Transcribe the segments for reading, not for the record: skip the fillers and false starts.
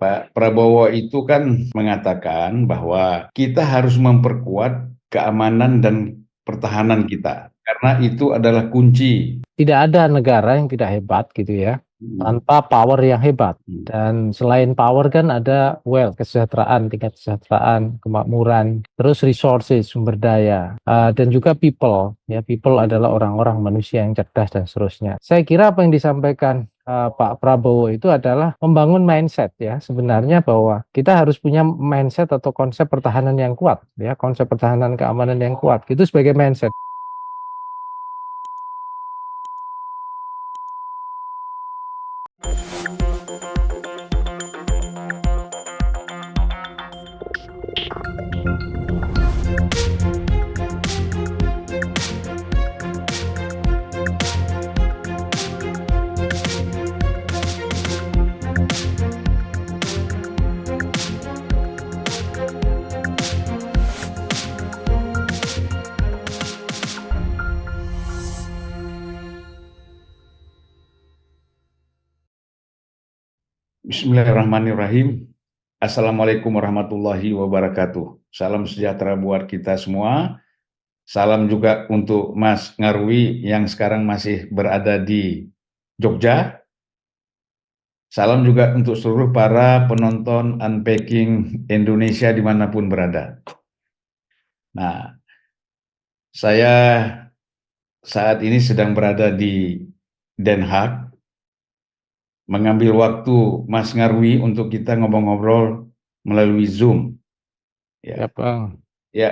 Pak Prabowo itu kan mengatakan bahwa kita harus memperkuat keamanan dan pertahanan kita, karena itu adalah kunci. Tidak ada negara yang tidak hebat gitu ya, Hmm. tanpa power yang hebat. Hmm. Dan selain power kan ada kesejahteraan, tingkat kesejahteraan, kemakmuran, terus resources, sumber daya, dan juga people. Ya, people adalah orang-orang manusia yang cerdas dan seterusnya. Saya kira apa yang disampaikan Pak Prabowo itu adalah membangun mindset ya, sebenarnya bahwa kita harus punya mindset atau konsep pertahanan yang kuat ya, konsep pertahanan keamanan yang kuat itu sebagai mindset. Bismillahirrahmanirrahim. Assalamualaikum warahmatullahi wabarakatuh. Salam sejahtera buat kita semua. Salam juga untuk Mas Ngarwi yang sekarang masih berada di Jogja. Salam juga untuk seluruh para penonton Unpacking Indonesia dimanapun berada. Nah, saya saat ini sedang berada di Den Haag, mengambil waktu Mas Ngarwi untuk kita ngobrol-ngobrol melalui Zoom. Ya, Ya, Bang. ya.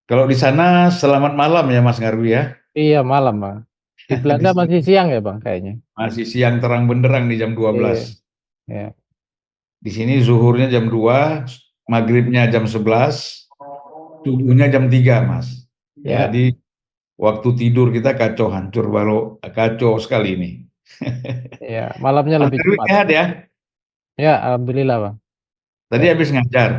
Kalau di sana selamat malam ya Mas Ngarwi ya. Iya, malam, Bang. Di Di Belanda sini masih siang ya, Bang, kayaknya. masih siang terang benderang di jam 12. Iya, ya, Di sini zuhurnya jam 2, maghribnya jam 11, subuhnya jam 3, Mas. ya, Jadi waktu tidur kita kacau hancur balau, kacau sekali ini. ya. Malamnya Mas lebih Ngarwi cepat. sehat ya. Ya, alhamdulillah, Bang. Tadi Ya. habis ngajar.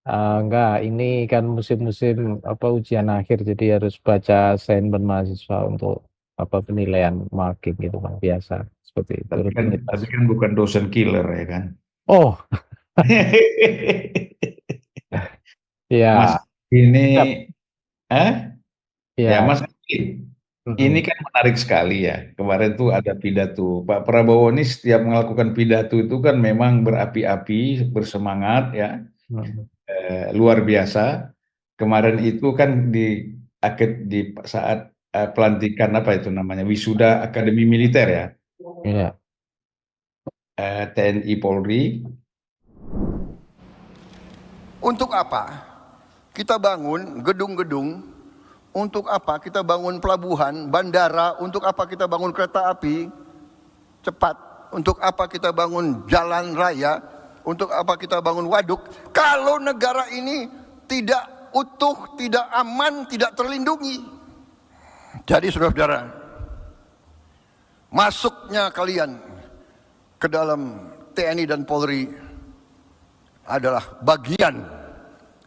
Enggak, ini kan musim-musim apa ujian akhir, jadi harus baca assignment mahasiswa untuk apa penilaian marking gitu, Bang. Biasa seperti itu Tapi kan rutinitas. tapi kan bukan dosen killer ya kan. Oh, Mas ya, ini siap. eh ya Ya, Mas, ini mm-mm. kan menarik sekali ya. Kemarin tuh ada pidato. Pak Prabowo ini setiap melakukan pidato itu kan memang berapi-api, bersemangat ya, Mm-mm. luar biasa. Kemarin itu kan di saat pelantikan apa itu namanya, wisuda Akademi Militer ya, Ya, TNI Polri. Untuk apa kita bangun gedung-gedung? Untuk apa kita bangun pelabuhan, bandara? Untuk apa kita bangun kereta api cepat? Untuk apa kita bangun jalan raya? Untuk apa kita bangun waduk? Kalau negara ini tidak utuh, tidak aman, tidak terlindungi. Jadi saudara-saudara, masuknya kalian ke dalam TNI dan Polri adalah bagian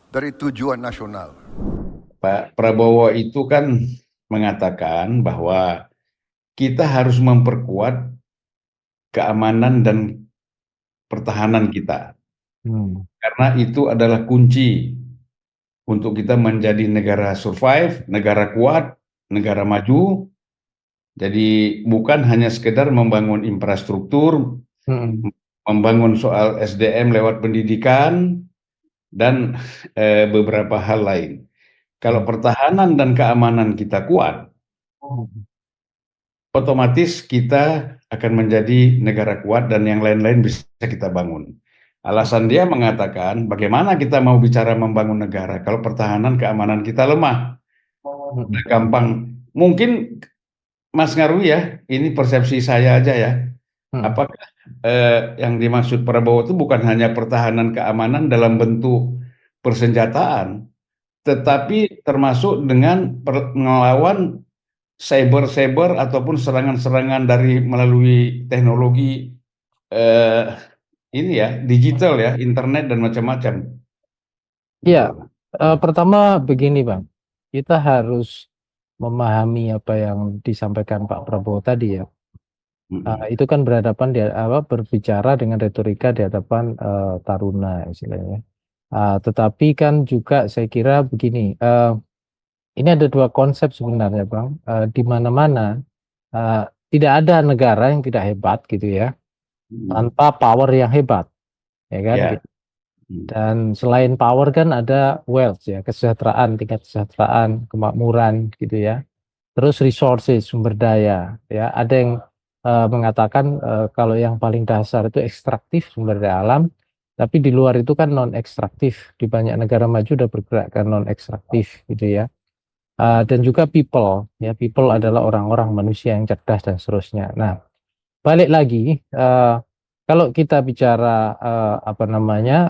dari tujuan nasional. Pak Prabowo itu kan mengatakan bahwa kita harus memperkuat keamanan dan pertahanan kita, Hmm. karena itu adalah kunci untuk kita menjadi negara survive, negara kuat, negara maju. Jadi bukan hanya sekedar membangun infrastruktur, Mm-mm. membangun soal SDM lewat pendidikan, dan beberapa hal lain. Kalau pertahanan dan keamanan kita kuat, Mm-mm. otomatis kita akan menjadi negara kuat dan yang lain-lain bisa kita bangun. Alasan dia mengatakan, bagaimana kita mau bicara membangun negara kalau pertahanan keamanan kita lemah? Mm-mm. Gampang. Mungkin Mas Ngarwi ya, ini persepsi saya aja ya. Mm-mm. Apakah yang dimaksud Prabowo itu bukan hanya pertahanan keamanan dalam bentuk persenjataan, tetapi termasuk dengan melawan cyber ataupun serangan-serangan dari melalui teknologi eh, ini ya, digital ya, internet dan macam-macam. Ya, Gitu. pertama begini, Bang. Kita harus memahami apa yang disampaikan Pak Prabowo tadi ya. Itu kan berhadapan berbicara dengan retorika di hadapan taruna istilahnya. Tetapi kan juga saya kira begini, ini ada dua konsep sebenarnya Bang. Di mana-mana tidak ada negara yang tidak hebat gitu ya, tanpa power yang hebat, ya kan? Ya. Gitu. Dan selain power kan ada wealth ya, kesejahteraan, tingkat kesejahteraan, kemakmuran gitu ya. Terus resources, sumber daya ya. Ada yang mengatakan kalau yang paling dasar itu ekstraktif, sumber daya alam, tapi di luar itu kan non ekstraktif. Di banyak negara maju udah bergerak ke non ekstraktif gitu ya. Dan juga people ya, people adalah orang-orang, manusia yang cerdas dan seterusnya. Nah, balik lagi kalau kita bicara apa namanya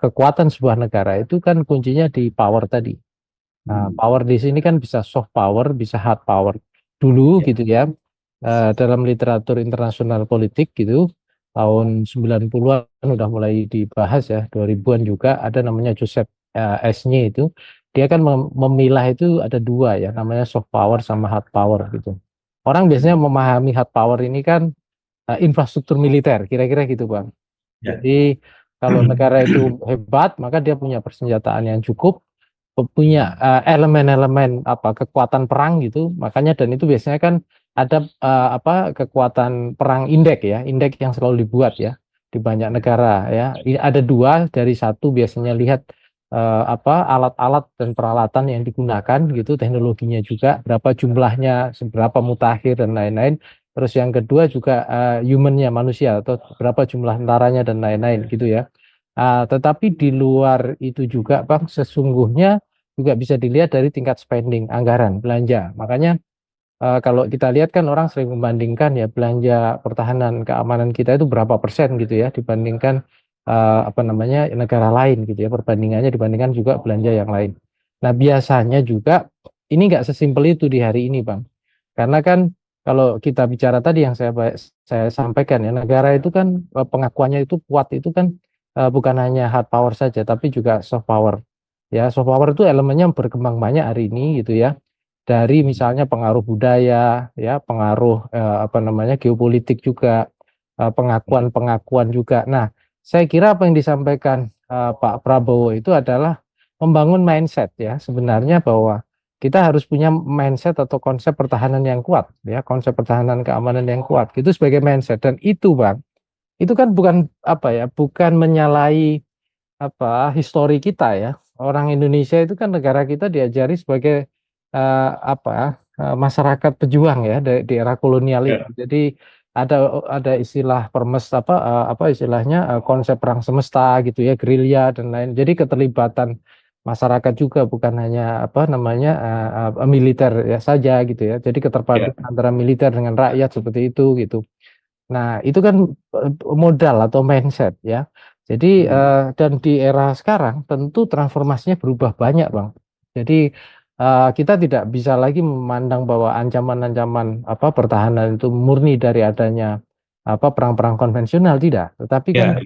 kekuatan sebuah negara itu kan kuncinya di power tadi. Nah, power di sini kan bisa soft power, bisa hard power. Dulu gitu ya, dalam literatur internasional politik gitu, tahun 90-an udah mulai dibahas ya, 2000-an juga ada namanya Joseph Esnye itu. Dia kan memilah itu ada dua ya, namanya soft power sama hard power gitu. Orang biasanya memahami hard power ini kan infrastruktur militer, kira-kira gitu Bang. Ya. Jadi kalau negara itu hebat, maka dia punya persenjataan yang cukup, punya elemen-elemen kekuatan perang gitu. Makanya dan itu biasanya kan ada kekuatan perang indeks ya, indeks yang selalu dibuat ya di banyak negara ya. Ada dua dari satu biasanya lihat alat-alat dan peralatan yang digunakan gitu, teknologinya juga, berapa jumlahnya, seberapa mutakhir dan lain-lain. Terus yang kedua juga humannya, manusia, atau berapa jumlah tentaranya dan lain-lain gitu ya. Tetapi di luar itu juga Bang, sesungguhnya juga bisa dilihat dari tingkat spending, anggaran, belanja. Makanya kalau kita lihat kan orang sering membandingkan ya belanja pertahanan keamanan kita itu berapa persen gitu ya dibandingkan negara lain gitu ya, perbandingannya dibandingkan juga belanja yang lain. Nah, biasanya juga ini nggak sesimpel itu di hari ini Bang. Karena kan kalau kita bicara tadi yang saya sampaikan ya, negara itu kan pengakuannya itu kuat itu kan bukan hanya hard power saja tapi juga soft power. Ya, soft power itu elemennya berkembang banyak hari ini gitu ya. Dari misalnya pengaruh budaya, ya, pengaruh geopolitik juga, pengakuan-pengakuan juga. Nah, saya kira apa yang disampaikan Pak Prabowo itu adalah membangun mindset ya sebenarnya bahwa kita harus punya mindset atau konsep pertahanan yang kuat ya, konsep pertahanan keamanan yang kuat. Itu sebagai mindset dan itu Bang, itu kan bukan bukan menyalahi histori kita ya. Orang Indonesia itu kan negara kita diajari sebagai masyarakat pejuang ya di era kolonial itu. Jadi ada istilah permes istilahnya konsep perang semesta gitu ya, gerilya dan lain. Jadi keterlibatan masyarakat juga bukan hanya militer ya saja gitu ya. Jadi keterpaduan antara militer dengan rakyat seperti itu gitu. Nah, itu kan modal atau mindset ya. Jadi dan di era sekarang tentu transformasinya berubah banyak, Bang. Jadi kita tidak bisa lagi memandang bahwa ancaman-ancaman pertahanan itu murni dari adanya perang-perang konvensional, tidak. Tetapi kan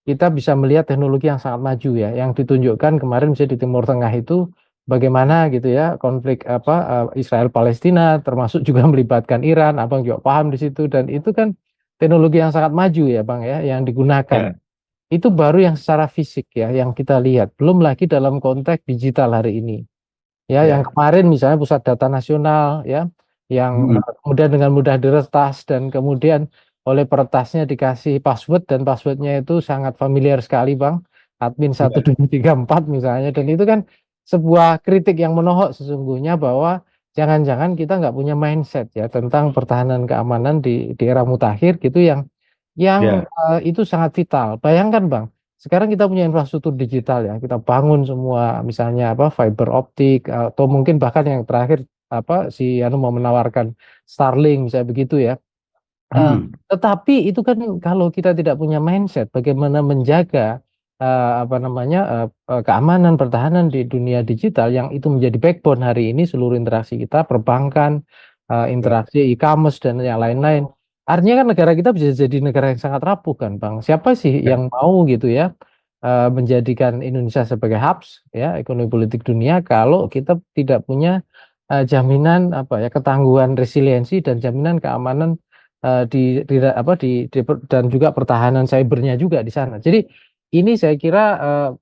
kita bisa melihat teknologi yang sangat maju ya, yang ditunjukkan kemarin misalnya di Timur Tengah itu bagaimana gitu ya konflik Israel Palestina termasuk juga melibatkan Iran, Abang juga paham di situ dan itu kan teknologi yang sangat maju ya Bang ya yang digunakan. Itu baru yang secara fisik ya yang kita lihat. Belum lagi dalam konteks digital hari ini. Ya, yang kemarin misalnya pusat data nasional ya yang kemudian dengan mudah diretas dan kemudian oleh peretasnya dikasih password dan passwordnya itu sangat familiar sekali Bang. Admin 1234 misalnya dan itu kan sebuah kritik yang menohok sesungguhnya bahwa jangan-jangan kita nggak punya mindset ya tentang pertahanan keamanan di era mutakhir gitu yang itu sangat vital. Bayangkan Bang, sekarang kita punya infrastruktur digital ya, kita bangun semua misalnya fiber optik atau mungkin bahkan yang terakhir si Anu mau menawarkan Starlink misalnya begitu ya. Tetapi itu kan kalau kita tidak punya mindset bagaimana menjaga keamanan pertahanan di dunia digital yang itu menjadi backbone hari ini seluruh interaksi kita perbankan, interaksi e-commerce dan yang lain-lain. Artinya kan negara kita bisa jadi negara yang sangat rapuh kan Bang. Siapa sih yang mau gitu ya menjadikan Indonesia sebagai hubs ya ekonomi politik dunia kalau kita tidak punya jaminan ketangguhan resiliensi dan jaminan keamanan dan juga pertahanan cybernya juga di sana. Jadi ini saya kira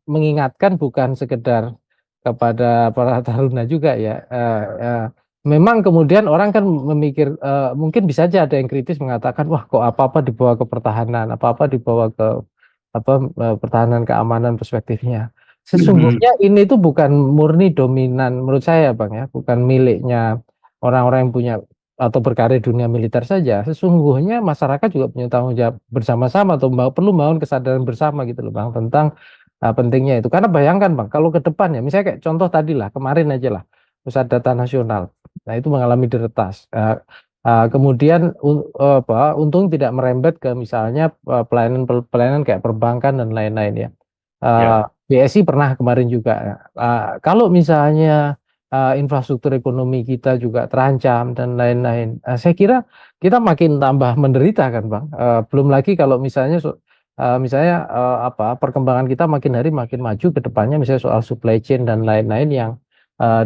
mengingatkan bukan sekedar kepada para taruna juga ya. Memang kemudian orang kan memikir mungkin bisa aja ada yang kritis mengatakan wah kok apa-apa dibawa ke pertahanan, apa-apa dibawa ke pertahanan keamanan perspektifnya. Sesungguhnya ini tuh bukan murni dominan menurut saya Bang ya, bukan miliknya orang-orang yang punya atau berkarir dunia militer saja. Sesungguhnya masyarakat juga punya tanggung jawab bersama-sama atau perlu membangun kesadaran bersama gitu loh Bang tentang pentingnya itu. Karena bayangkan Bang, kalau ke depan ya, misalnya kayak contoh tadi lah, kemarin aja lah, Pusat Data Nasional. Nah itu mengalami diretas. Kemudian untung tidak merembet ke misalnya pelayanan kayak perbankan dan lain-lain ya. Ya. BSI pernah kemarin juga. Kalau misalnya infrastruktur ekonomi kita juga terancam dan lain-lain, saya kira kita makin tambah menderita kan Bang. Belum lagi kalau misalnya perkembangan kita makin hari makin maju ke depannya misalnya soal supply chain dan lain-lain yang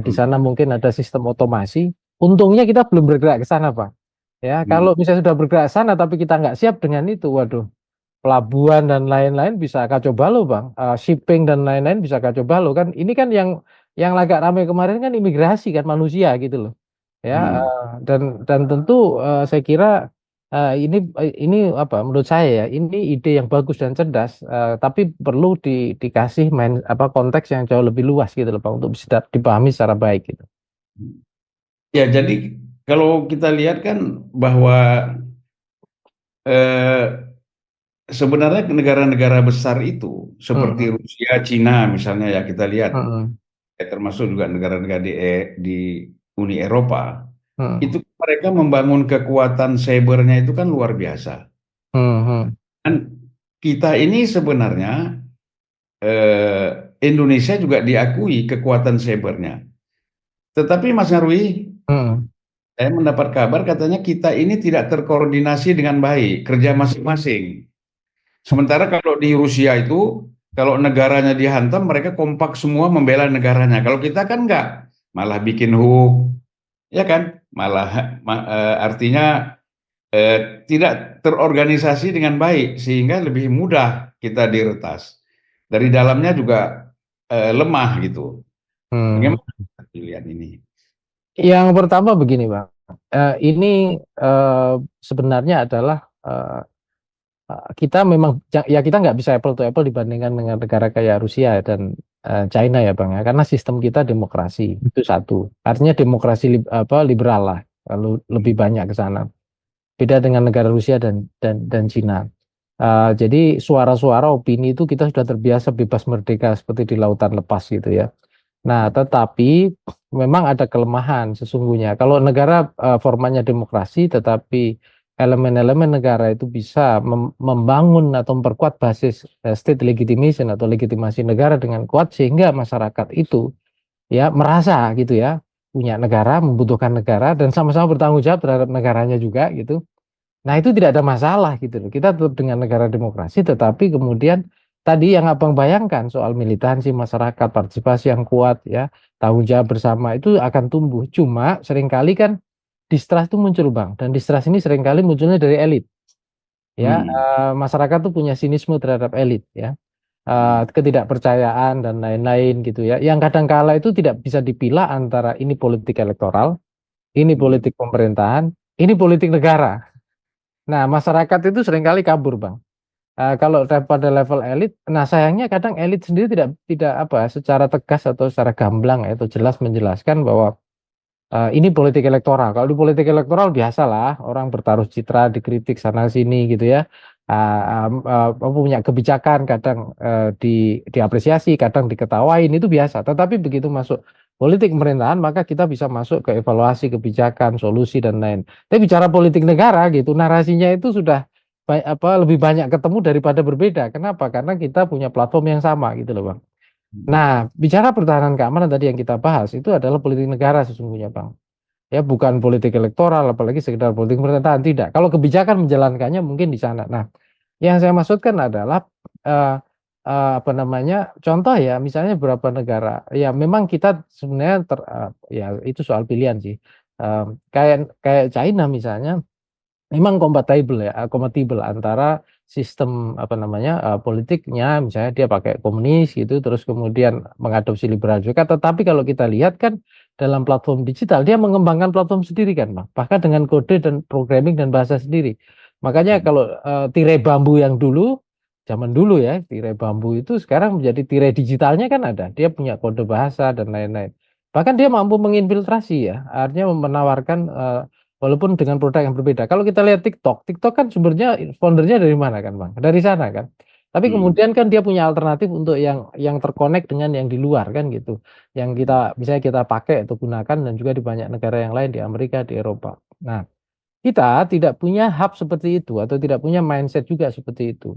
di sana mungkin ada sistem otomasi. Untungnya kita belum bergerak ke sana, Pak. Ya, kalau misalnya sudah bergerak ke sana tapi kita nggak siap dengan itu, waduh, pelabuhan dan lain-lain bisa kacau balau, Bang. Shipping dan lain-lain bisa kacau balau kan. Ini kan yang agak ramai kemarin kan imigrasi kan manusia gitu loh. Ya, dan tentu saya kira ini apa menurut saya ya ini ide yang bagus dan cerdas, tapi perlu dikasih konteks yang jauh lebih luas gitu loh Pak untuk bisa dipahami secara baik gitu. Ya, jadi kalau kita lihat kan bahwa sebenarnya negara-negara besar itu seperti Rusia, Cina misalnya ya kita lihat, termasuk juga negara-negara di Uni Eropa, itu mereka membangun kekuatan cybernya itu kan luar biasa. Dan kita ini sebenarnya Indonesia juga diakui kekuatan cybernya. Tetapi Mas Nyarwi, saya mendapat kabar katanya kita ini tidak terkoordinasi dengan baik, kerja masing-masing. Sementara kalau di Rusia itu, kalau negaranya dihantam, mereka kompak semua membela negaranya. Kalau kita kan enggak, malah bikin hoax, ya kan? Malah artinya tidak terorganisasi dengan baik, sehingga lebih mudah kita diretas. Dari dalamnya juga lemah gitu. Bagaimana pilihan ini? Yang pertama begini Bang, ini sebenarnya adalah kita memang ya kita nggak bisa apple to apple dibandingkan dengan negara kayak Rusia dan China ya Bang ya, karena sistem kita demokrasi itu satu, artinya demokrasi liberal lah, lalu lebih banyak ke sana. Beda dengan negara Rusia dan Cina. Jadi suara-suara opini itu kita sudah terbiasa bebas merdeka seperti di lautan lepas gitu ya. Nah, tetapi memang ada kelemahan sesungguhnya. Kalau negara formatnya demokrasi, tetapi elemen-elemen negara itu bisa membangun atau memperkuat basis state legitimation atau legitimasi negara dengan kuat sehingga masyarakat itu ya merasa gitu ya punya negara, membutuhkan negara dan sama-sama bertanggung jawab terhadap negaranya juga gitu. Nah, itu tidak ada masalah gitu loh. Kita tetap dengan negara demokrasi, tetapi kemudian tadi yang Abang bayangkan soal militansi masyarakat, partisipasi yang kuat ya, tanggung jawab bersama itu akan tumbuh. Cuma seringkali kan distrust itu muncul Bang, dan distrust ini seringkali munculnya dari elit. Ya, masyarakat tuh punya sinisme terhadap elit ya. Ketidakpercayaan dan lain-lain gitu ya. Yang kadang kala itu tidak bisa dipilah antara ini politik elektoral, ini politik pemerintahan, ini politik negara. Nah, masyarakat itu seringkali kabur, Bang. Kalau pada level elit, nah sayangnya kadang elit sendiri tidak secara tegas atau secara gamblang atau jelas menjelaskan bahwa ini politik elektoral. Kalau di politik elektoral biasalah orang bertaruh citra, dikritik sana sini gitu ya. Punya kebijakan kadang diapresiasi, kadang diketawain itu biasa. Tetapi begitu masuk politik pemerintahan maka kita bisa masuk ke evaluasi kebijakan, solusi dan lain. Tapi bicara politik negara gitu, narasinya itu sudah lebih banyak ketemu daripada berbeda. Kenapa? Karena kita punya platform yang sama gitu loh, Bang. Nah, bicara pertahanan keamanan tadi yang kita bahas itu adalah politik negara sesungguhnya, Bang. Ya, bukan politik elektoral, apalagi sekedar politik pemerintahan, tidak. Kalau kebijakan menjalankannya mungkin di sana. Nah, yang saya maksudkan adalah contoh ya, misalnya beberapa negara, ya memang kita sebenarnya ya itu soal pilihan sih. Kayak China misalnya, memang kompatibel antara sistem apa namanya politiknya, misalnya dia pakai komunis gitu, terus kemudian mengadopsi liberal juga. Tetapi kalau kita lihat kan dalam platform digital dia mengembangkan platform sendiri kan, Bang. Bahkan dengan kode dan programming dan bahasa sendiri. Makanya kalau tirai bambu yang dulu, zaman dulu ya, tirai bambu itu sekarang menjadi tirai digitalnya kan ada. Dia punya kode bahasa dan lain-lain. Bahkan dia mampu menginfiltrasi ya, artinya menawarkan walaupun dengan produk yang berbeda. Kalau kita lihat TikTok, TikTok kan sumbernya foundernya dari mana kan, Bang? Dari sana kan. Tapi Hmm. kemudian kan dia punya alternatif untuk yang terkonek dengan yang di luar kan gitu. Yang kita misalnya kita pakai atau gunakan dan juga di banyak negara yang lain di Amerika, di Eropa. Nah, kita tidak punya hub seperti itu atau tidak punya mindset juga seperti itu.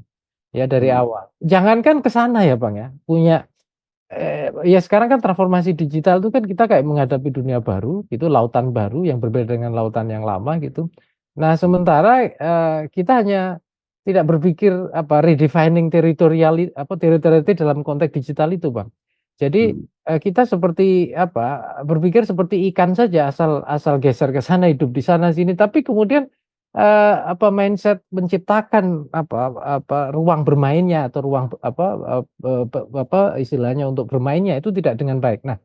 Ya dari Hmm. awal. Jangankan ke sana ya, Bang ya. Punya ya sekarang kan transformasi digital itu kan kita kayak menghadapi dunia baru, gitu, lautan baru yang berbeda dengan lautan yang lama gitu. Nah sementara, kita hanya tidak berpikir apa redefining territoriality dalam konteks digital itu, Bang. Jadi, Hmm. kita seperti apa, berpikir seperti ikan saja asal asal geser ke sana, hidup di sana sini, tapi kemudian apa mindset menciptakan apa ruang bermainnya atau ruang apa, istilahnya untuk bermainnya itu tidak dengan baik. Nah,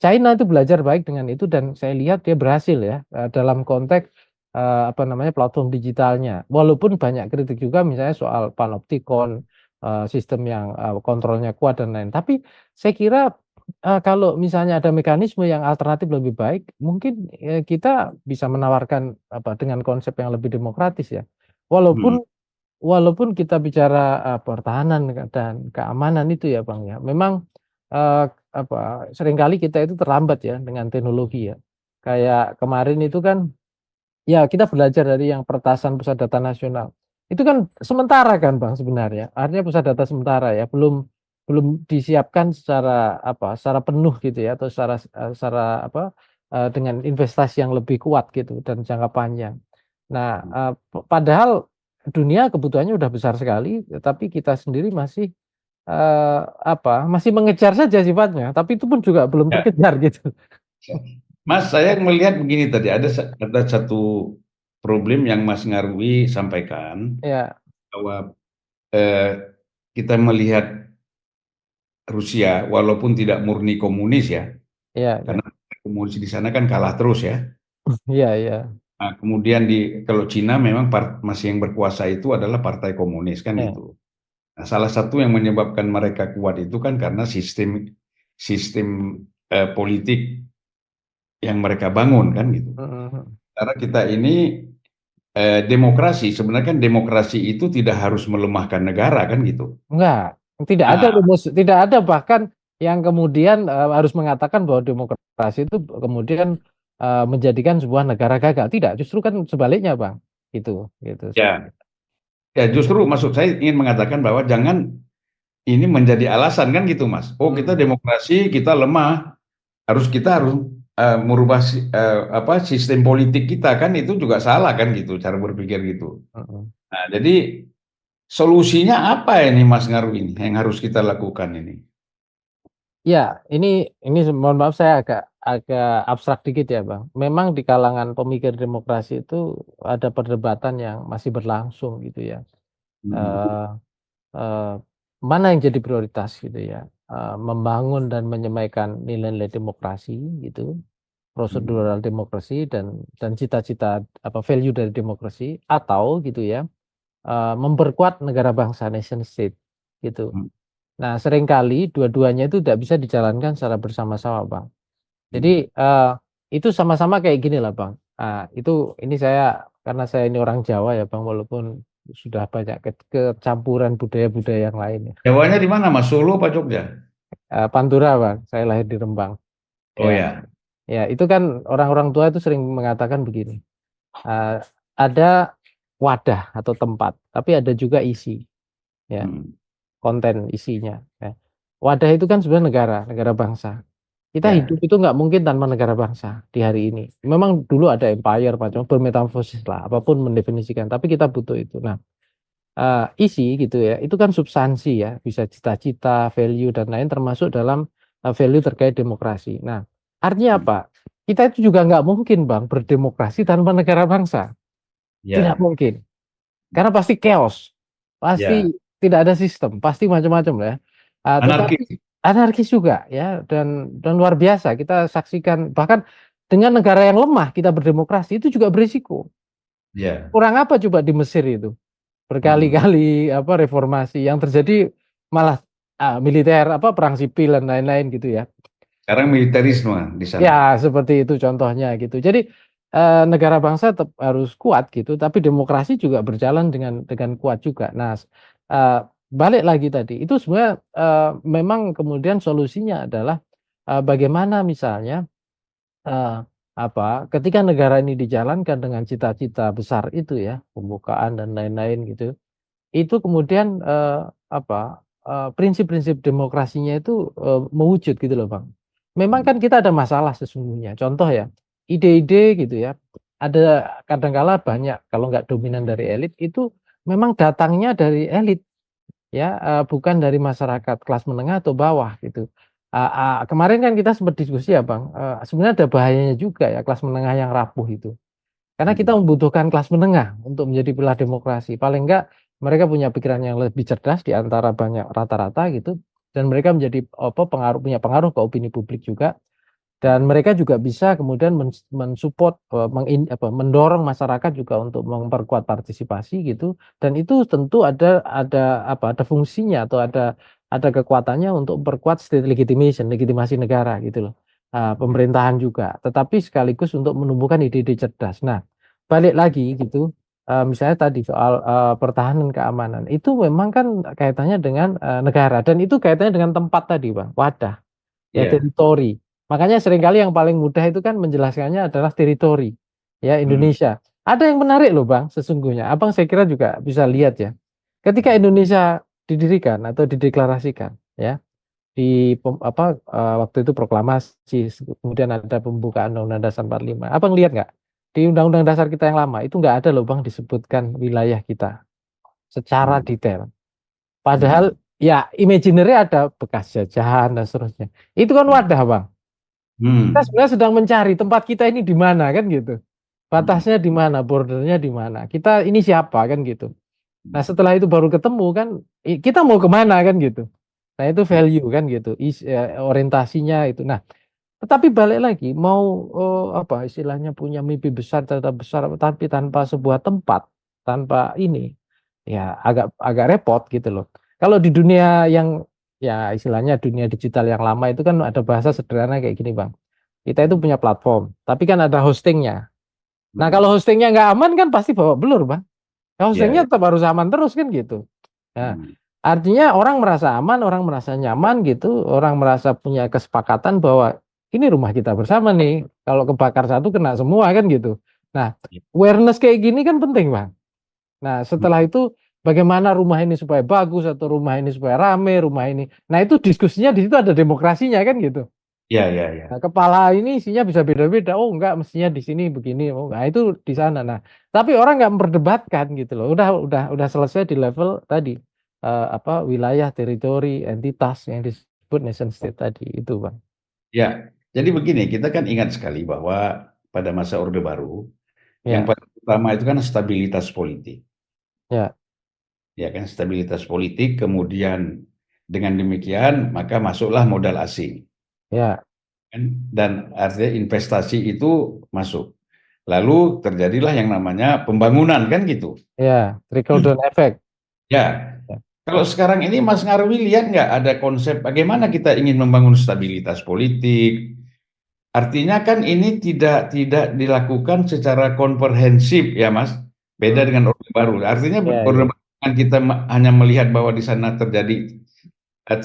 China itu belajar baik dengan itu dan saya lihat dia berhasil ya, dalam konteks, apa namanya, platform digitalnya. Walaupun banyak kritik juga misalnya soal panoptikon, sistem yang, kontrolnya kuat dan lain. Tapi saya kira, kalau misalnya ada mekanisme yang alternatif lebih baik, mungkin, kita bisa menawarkan apa, dengan konsep yang lebih demokratis ya. Hmm. Walaupun walaupun kita bicara, pertahanan dan keamanan itu ya, Bang, ya, memang, apa, seringkali kita itu terlambat ya dengan teknologi ya. Kayak kemarin itu kan, ya kita belajar dari yang peretasan pusat data nasional. Itu kan sementara kan, Bang, sebenarnya. Artinya pusat data sementara ya, belum belum disiapkan secara apa, secara penuh gitu ya atau secara apa, dengan investasi yang lebih kuat gitu dan jangka panjang. Nah, padahal dunia kebutuhannya udah besar sekali, tapi kita sendiri masih, apa, masih mengejar saja sifatnya, tapi itu pun juga belum Ya. terkejar gitu. Mas, saya melihat begini tadi, ada satu problem yang Mas Ngarwi sampaikan, Ya, bahwa eh, kita melihat Rusia walaupun tidak murni komunis ya, iya iya. karena komunis di sana kan kalah terus ya. Iya iya. Nah, kemudian kalau Cina memang masih yang berkuasa itu adalah partai komunis kan Iya. gitu. Nah, salah satu yang menyebabkan mereka kuat itu kan karena sistem sistem politik yang mereka bangun kan gitu. Mhm mhm. Karena kita ini demokrasi, sebenarnya kan demokrasi itu tidak harus melemahkan negara kan gitu. Enggak, Nah, tidak ada bahkan yang kemudian, harus mengatakan bahwa demokrasi itu kemudian, menjadikan sebuah negara gagal, tidak, justru kan sebaliknya, Bang, gitu saya ya, ya justru maksud saya ingin mengatakan bahwa jangan ini menjadi alasan kan gitu, Mas. Oh, kita mhm, demokrasi, kita lemah, kita harus merubah apa sistem politik kita kan itu juga salah kan gitu cara berpikir gitu. mhm. Nah, jadi solusinya apa ini Mas Ngaru ini yang harus kita lakukan ini? Ya, ini mohon maaf saya agak agak abstrak dikit ya, Bang. Memang di kalangan pemikir demokrasi itu ada perdebatan yang masih berlangsung gitu ya, Hmm. eee eee, mana yang jadi prioritas gitu ya, membangun dan menyampaikan nilai-nilai demokrasi gitu, Hmm. prosedural demokrasi dan cita-cita apa, value dari demokrasi atau gitu ya, memperkuat negara bangsa, nation state gitu. Hmm. Nah seringkali dua-duanya itu tidak bisa dijalankan secara bersama-sama, Bang. Hmm. Jadi, itu sama-sama kayak gini lah, Bang, ini saya karena saya ini orang Jawa ya, Bang, walaupun sudah banyak kecampuran budaya-budaya yang lain ya, Jawanya di mana Mas? Solo apa Jogja? Pantura, Bang, saya lahir di Rembang. Oh Ya ya. ya itu kan orang-orang tua itu sering mengatakan begini, ada wadah atau tempat, tapi ada juga isi, ya, Hmm. konten isinya, ya. Wadah itu kan sebenarnya negara, negara bangsa. Kita hidup Ya. itu nggak mungkin tanpa negara bangsa di hari ini. Memang dulu ada empire macam bermetamorfosis lah, apapun mendefinisikan, tapi kita butuh itu. Nah, isi gitu ya, itu kan substansi ya, bisa cita-cita, value dan lain termasuk dalam, value terkait demokrasi. Nah, artinya Hmm. apa? Kita itu juga nggak mungkin Bang berdemokrasi tanpa negara bangsa. Tidak Ya, mungkin. Karena pasti chaos. ya. Pasti tidak ada sistem, pasti macam-macam lah ya. Tetapi Anarkis. anarkis juga ya, dan luar biasa kita saksikan, bahkan dengan negara yang lemah kita berdemokrasi itu juga berisiko. Ya. Kurang apa coba di Mesir itu? Mm. Berkali-kali apa reformasi yang terjadi malah militer, apa perang sipil dan lain-lain gitu ya. Sekarang militerisme di sana. Ya, seperti itu contohnya gitu. Jadi negara bangsa tetap harus kuat gitu, tapi demokrasi juga berjalan dengan kuat juga. Nah, eh, balik lagi tadi, itu sebenarnya memang kemudian solusinya adalah bagaimana misalnya eh, ketika negara ini dijalankan dengan cita-cita besar itu ya, pembukaan dan lain-lain gitu, itu kemudian prinsip-prinsip demokrasinya itu mewujud gitu loh Bang. Memang kan kita ada masalah sesungguhnya. Contoh ya, ide-ide gitu ya. Ada kadangkala banyak kalau nggak dominan dari elit itu memang datangnya dari elit ya, bukan dari masyarakat kelas menengah atau bawah gitu. Kemarin kan kita sempat diskusi ya Bang, sebenarnya ada bahayanya juga ya kelas menengah yang rapuh itu. Karena kita Mm. membutuhkan kelas menengah untuk menjadi pilar demokrasi. Paling enggak mereka punya pikiran yang lebih cerdas di antara banyak rata-rata gitu, dan mereka menjadi punya pengaruh ke opini publik juga, dan mereka juga bisa kemudian mensupport mendorong masyarakat juga untuk memperkuat partisipasi gitu, dan itu tentu ada fungsinya atau ada kekuatannya untuk memperkuat state legitimation, legitimasi negara gitu loh. Pemerintahan juga, tetapi sekaligus untuk menumbuhkan ide-ide cerdas. Nah, balik lagi gitu, misalnya tadi soal pertahanan keamanan itu memang kan kaitannya dengan negara, dan itu kaitannya dengan tempat tadi Bang, wadah ya, Ya. teritori. Makanya seringkali yang paling mudah itu kan menjelaskannya adalah teritori ya, Mm. Indonesia. Ada yang menarik loh Bang sesungguhnya. Abang saya kira juga bisa lihat ya. Ketika Indonesia didirikan atau dideklarasikan ya, waktu itu proklamasi, kemudian ada pembukaan Undang-Undang Dasar 45. Abang lihat nggak? Di Undang-Undang Dasar kita yang lama itu nggak ada loh Bang disebutkan wilayah kita secara Mm. detail. Mm. Padahal ya imaginary ada bekas jajahan dan seterusnya. Itu kan wadah Bang. Kita Mm. sebenarnya sedang mencari tempat kita ini di mana kan gitu. Mm. Batasnya di mana, bordernya di mana. Kita ini siapa kan gitu. Nah setelah itu baru ketemu kan, kita mau kemana kan gitu. Nah itu Ya. value kan gitu, orientasinya itu. Nah tetapi balik lagi, mau istilahnya punya mimpi besar, cita besar, tapi tanpa sebuah tempat, tanpa ini, ya agak agak repot gitu loh. Kalau di dunia yang ya istilahnya dunia digital yang lama itu kan ada bahasa sederhana kayak gini Bang. Kita itu punya platform, tapi kan ada hostingnya. Nah Mm. kalau hostingnya nggak aman kan pasti bawa belur Bang. Nah, Ya. hostingnya tetap harus aman terus kan gitu. Nah, Mm. artinya orang merasa aman, orang merasa nyaman gitu, orang merasa punya kesepakatan bahwa ini rumah kita bersama nih. Kalau kebakar satu kena semua kan gitu. Nah, Ya. awareness kayak gini kan penting, Bang. Nah, Mm. setelah itu bagaimana rumah ini supaya bagus atau rumah ini supaya rame, rumah ini. Nah, itu diskusinya di situ ada demokrasinya kan gitu. Ya, ya, ya. Nah, kepala ini isinya bisa beda-beda. Oh, enggak, mestinya di sini begini. Oh, nah itu di sana. Nah, tapi orang nggak memperdebatkan gitu loh. Udah selesai di level tadi, wilayah, teritori, entitas yang disebut nation state tadi itu, Bang. Ya. Jadi begini, kita kan ingat sekali bahwa pada masa Orde Baru, yang Ya, paling utama itu kan stabilitas politik. ya, Ya kan, stabilitas politik, kemudian dengan demikian maka masuklah modal asing. ya, Kan? Dan artinya investasi itu masuk. Lalu terjadilah yang namanya pembangunan kan gitu. ya, trickle down effect. Ya, Ya, kalau sekarang ini Mas Ngarwi lihat nggak ada konsep bagaimana kita ingin membangun stabilitas politik? Artinya kan ini tidak dilakukan secara komprehensif ya Mas. Beda hmm, dengan Orde Baru. Artinya ya, Orde ya, Baru kan kita hanya melihat bahwa di sana terjadi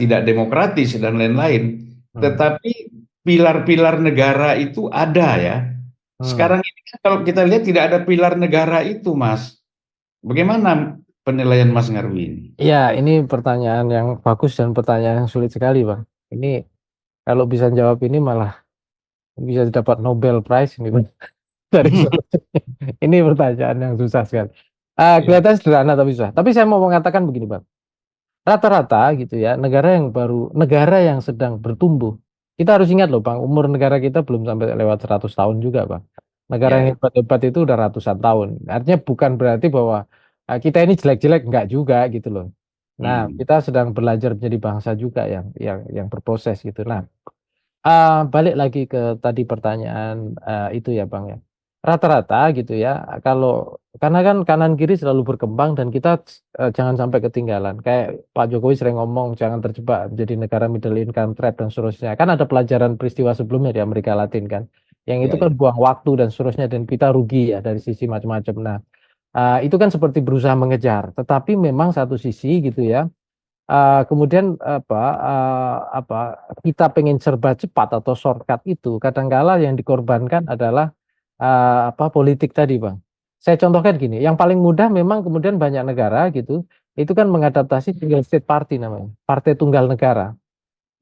tidak demokratis dan lain-lain. hmm, Tetapi pilar-pilar negara itu ada ya. hmm. Sekarang ini kan kalau kita lihat tidak ada pilar negara itu, Mas. Bagaimana penilaian Mas Ngarwi ini? Ya, ini pertanyaan yang bagus dan pertanyaan yang sulit sekali, Bang. Ini kalau bisa jawab ini malah bisa dapat Nobel Prize ini, Bang. Dari solusi. Ini pertanyaan yang susah sekali. Ya, Kelihatan sederhana tapi susah. Tapi saya mau mengatakan begini, Bang. Rata-rata gitu ya, negara yang sedang bertumbuh. Kita harus ingat loh, Bang, umur negara kita belum sampai lewat 100 tahun juga, Bang. Negara yang Ya. hebat-hebat itu udah ratusan tahun. Artinya bukan berarti bahwa kita ini jelek-jelek, enggak juga gitu loh. Nah, Hmm. kita sedang belajar menjadi bangsa juga yang berproses gitu. Nah, balik lagi ke tadi pertanyaan itu ya Bang ya. Rata-rata gitu ya, kalau karena kan kanan kiri selalu berkembang dan kita jangan sampai ketinggalan. Kayak Pak Jokowi sering ngomong jangan terjebak menjadi negara middle income trap dan seterusnya. Kan ada pelajaran peristiwa sebelumnya di Amerika Latin kan. Yang itu Ya, kan ya. buang waktu dan seterusnya dan kita rugi ya dari sisi macam-macam. Nah, itu kan seperti berusaha mengejar. Tetapi memang satu sisi gitu ya. Kemudian apa, kita pengen serba cepat atau shortcut itu kadangkala yang dikorbankan adalah, politik tadi, Bang. Saya contohkan gini, yang paling mudah memang kemudian banyak negara gitu, itu kan mengadaptasi single state party namanya, partai tunggal negara,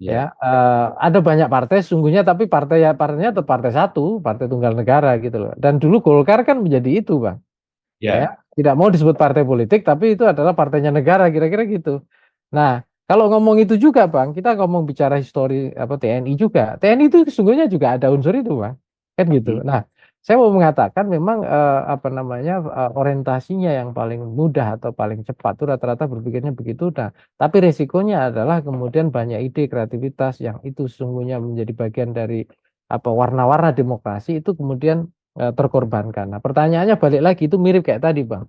Ya. ya. Ada banyak partai sesungguhnya tapi partainya tetap partai satu, partai tunggal negara gitu loh. Dan dulu Golkar kan menjadi itu, Bang. Ya, Ya. tidak mau disebut partai politik, tapi itu adalah partainya negara, kira-kira gitu. Nah, kalau ngomong itu juga, Bang, kita ngomong bicara histori apa TNI juga. TNI itu sesungguhnya juga ada unsur itu, Bang. Kan gitu. Hmm. Nah, saya mau mengatakan memang apa namanya orientasinya yang paling mudah atau paling cepat itu rata-rata berpikirnya begitu. Nah, tapi resikonya adalah kemudian banyak ide kreativitas yang itu sesungguhnya menjadi bagian dari apa warna-warna demokrasi itu kemudian terkorbankan. Nah, pertanyaannya balik lagi itu mirip kayak tadi, Bang.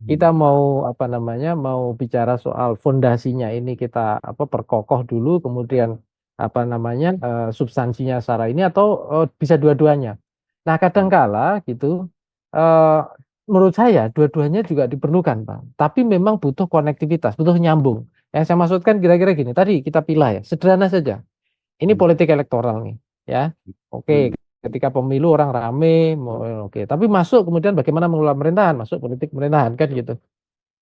Kita Hmm. mau apa namanya, mau bicara soal fondasinya ini kita apa perkokoh dulu kemudian apa namanya, substansinya secara ini atau, bisa dua-duanya. Nah, Hmm. kadangkala gitu, eee, menurut saya dua-duanya juga diperlukan, Bang. Tapi memang butuh konektivitas, butuh nyambung. Yang saya maksudkan kira-kira gini, tadi kita pilah ya, sederhana saja. Ini Hmm. politik elektoral nih, ya. Hmm. Oke, ketika pemilu orang rame, oke. Tapi masuk kemudian bagaimana mengelola pemerintahan, masuk politik pemerintahan kan gitu.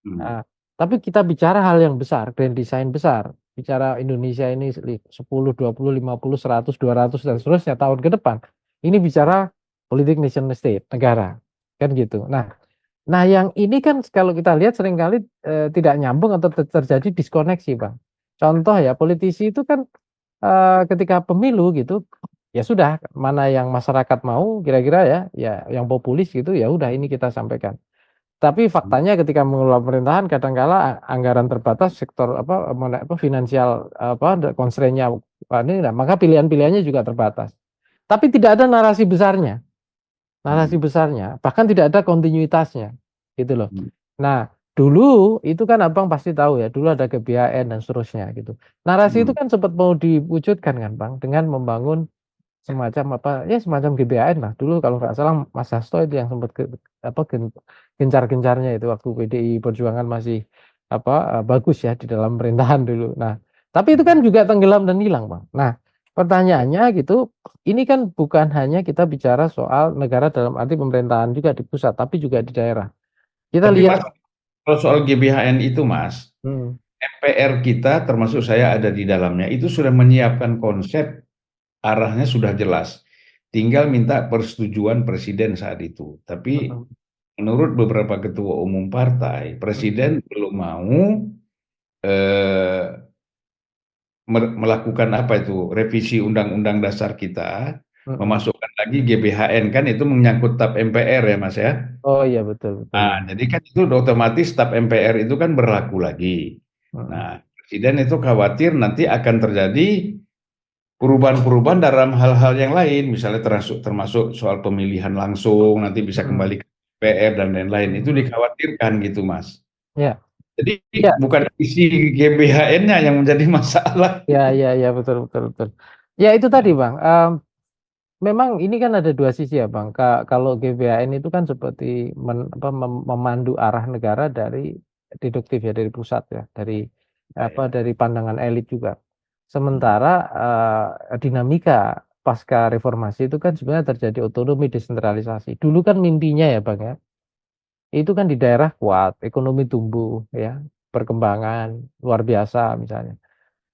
Hmm. Nah, tapi kita bicara hal yang besar, grand design besar, bicara Indonesia ini 10, 20, 50, 100, 200 dan seterusnya tahun ke depan. Ini bicara politik nation state, negara, kan gitu. Nah, yang ini kan kalau kita lihat seringkali tidak nyambung atau terjadi diskoneksi, Bang. Contoh ya, politisi itu kan ketika pemilu gitu, ya sudah mana yang masyarakat mau kira-kira ya, ya yang populis gitu, ya udah ini kita sampaikan. Tapi faktanya ketika mengelola pemerintahan kadangkala anggaran terbatas, sektor finansial constraint-nya ini, nah maka pilihan-pilihannya juga terbatas. Tapi tidak ada Hmm. narasi besarnya, bahkan tidak ada kontinuitasnya, gitu loh. Hmm. Nah, dulu itu kan Abang pasti tahu ya, dulu ada GBHN dan seterusnya gitu. Narasi Hmm. itu kan sempat mau diwujudkan kan Bang, dengan membangun semacam semacam GBHN lah. Dulu kalau nggak salah Mas Hasto itu yang sempat gencar-gencarnya itu waktu PDI Perjuangan masih bagus ya di dalam pemerintahan dulu. Nah, tapi itu kan juga tenggelam dan hilang, Bang. Nah, pertanyaannya gitu, ini kan bukan hanya kita bicara soal negara dalam arti pemerintahan juga di pusat, tapi juga di daerah. Kita Tapi lihat. Mas, kalau soal GBHN itu Mas, Hmm, MPR kita termasuk saya ada di dalamnya itu sudah menyiapkan konsep, arahnya sudah jelas. Tinggal minta persetujuan presiden saat itu. Tapi mhm, menurut beberapa ketua umum partai, mhm, presiden belum mau eh, melakukan apa itu revisi Undang-Undang Dasar kita, mhm. memasukkan lagi GBHN kan itu menyangkut TAP MPR ya Mas ya. Oh iya betul betul. Nah, jadi kan itu otomatis TAP MPR itu kan berlaku lagi. Mhm, Nah, presiden itu khawatir nanti akan terjadi perubahan-perubahan dalam hal-hal yang lain, misalnya termasuk termasuk soal pemilihan langsung, nanti bisa mhm, kembali ke DPR dan lain-lain. Itu mhm. dikhawatirkan gitu, Mas. Ya, Jadi ya. bukan isi GBHN-nya yang menjadi masalah. Ya, ya, ya, betul, betul, betul. Ya itu tadi Bang, memang ini kan ada dua sisi ya Bang. Kalau GBHN itu kan seperti memandu arah negara dari deduktif ya dari pusat ya, dari Ya, ya. dari pandangan elit juga. Hmm. Sementara dinamika pasca reformasi itu kan sebenarnya terjadi otonomi desentralisasi. Dulu kan mimpinya ya Bang ya, itu kan di daerah kuat, ekonomi tumbuh ya, perkembangan luar biasa misalnya.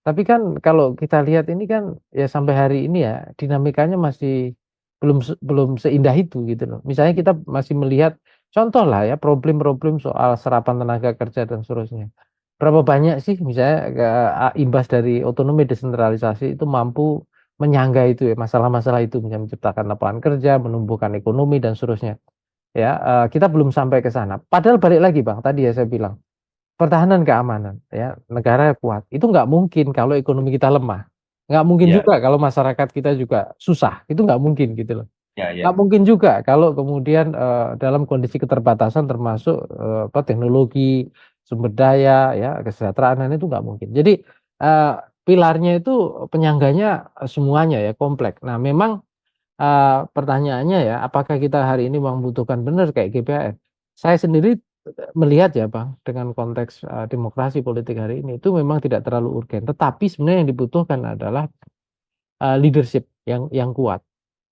Tapi kan kalau kita lihat ini kan ya sampai hari ini ya dinamikanya masih belum seindah itu gitu loh. Misalnya kita masih melihat contoh lah ya problem-problem soal serapan tenaga kerja dan seterusnya. Berapa banyak sih misalnya imbas dari otonomi desentralisasi itu mampu menyangga itu ya, masalah-masalah itu bisa menciptakan lapangan kerja, menumbuhkan ekonomi dan seterusnya. Ya, kita belum sampai ke sana. Padahal balik lagi Bang, tadi ya saya bilang, pertahanan keamanan ya, negara kuat, itu nggak mungkin kalau ekonomi kita lemah. Nggak mungkin Ya, juga kalau masyarakat kita juga susah, itu nggak mungkin gitu loh. ya, Nggak ya. mungkin juga kalau kemudian, dalam kondisi keterbatasan termasuk, teknologi, sumber daya ya, kesejahteraan itu nggak mungkin. Jadi, pilarnya itu penyangganya, semuanya ya, kompleks. Nah memang, pertanyaannya ya, apakah kita hari ini membutuhkan benar kayak GBHR? Saya sendiri, melihat ya Bang, dengan konteks, demokrasi politik hari ini itu memang tidak terlalu urgen, tetapi sebenarnya yang dibutuhkan adalah, leadership yang kuat.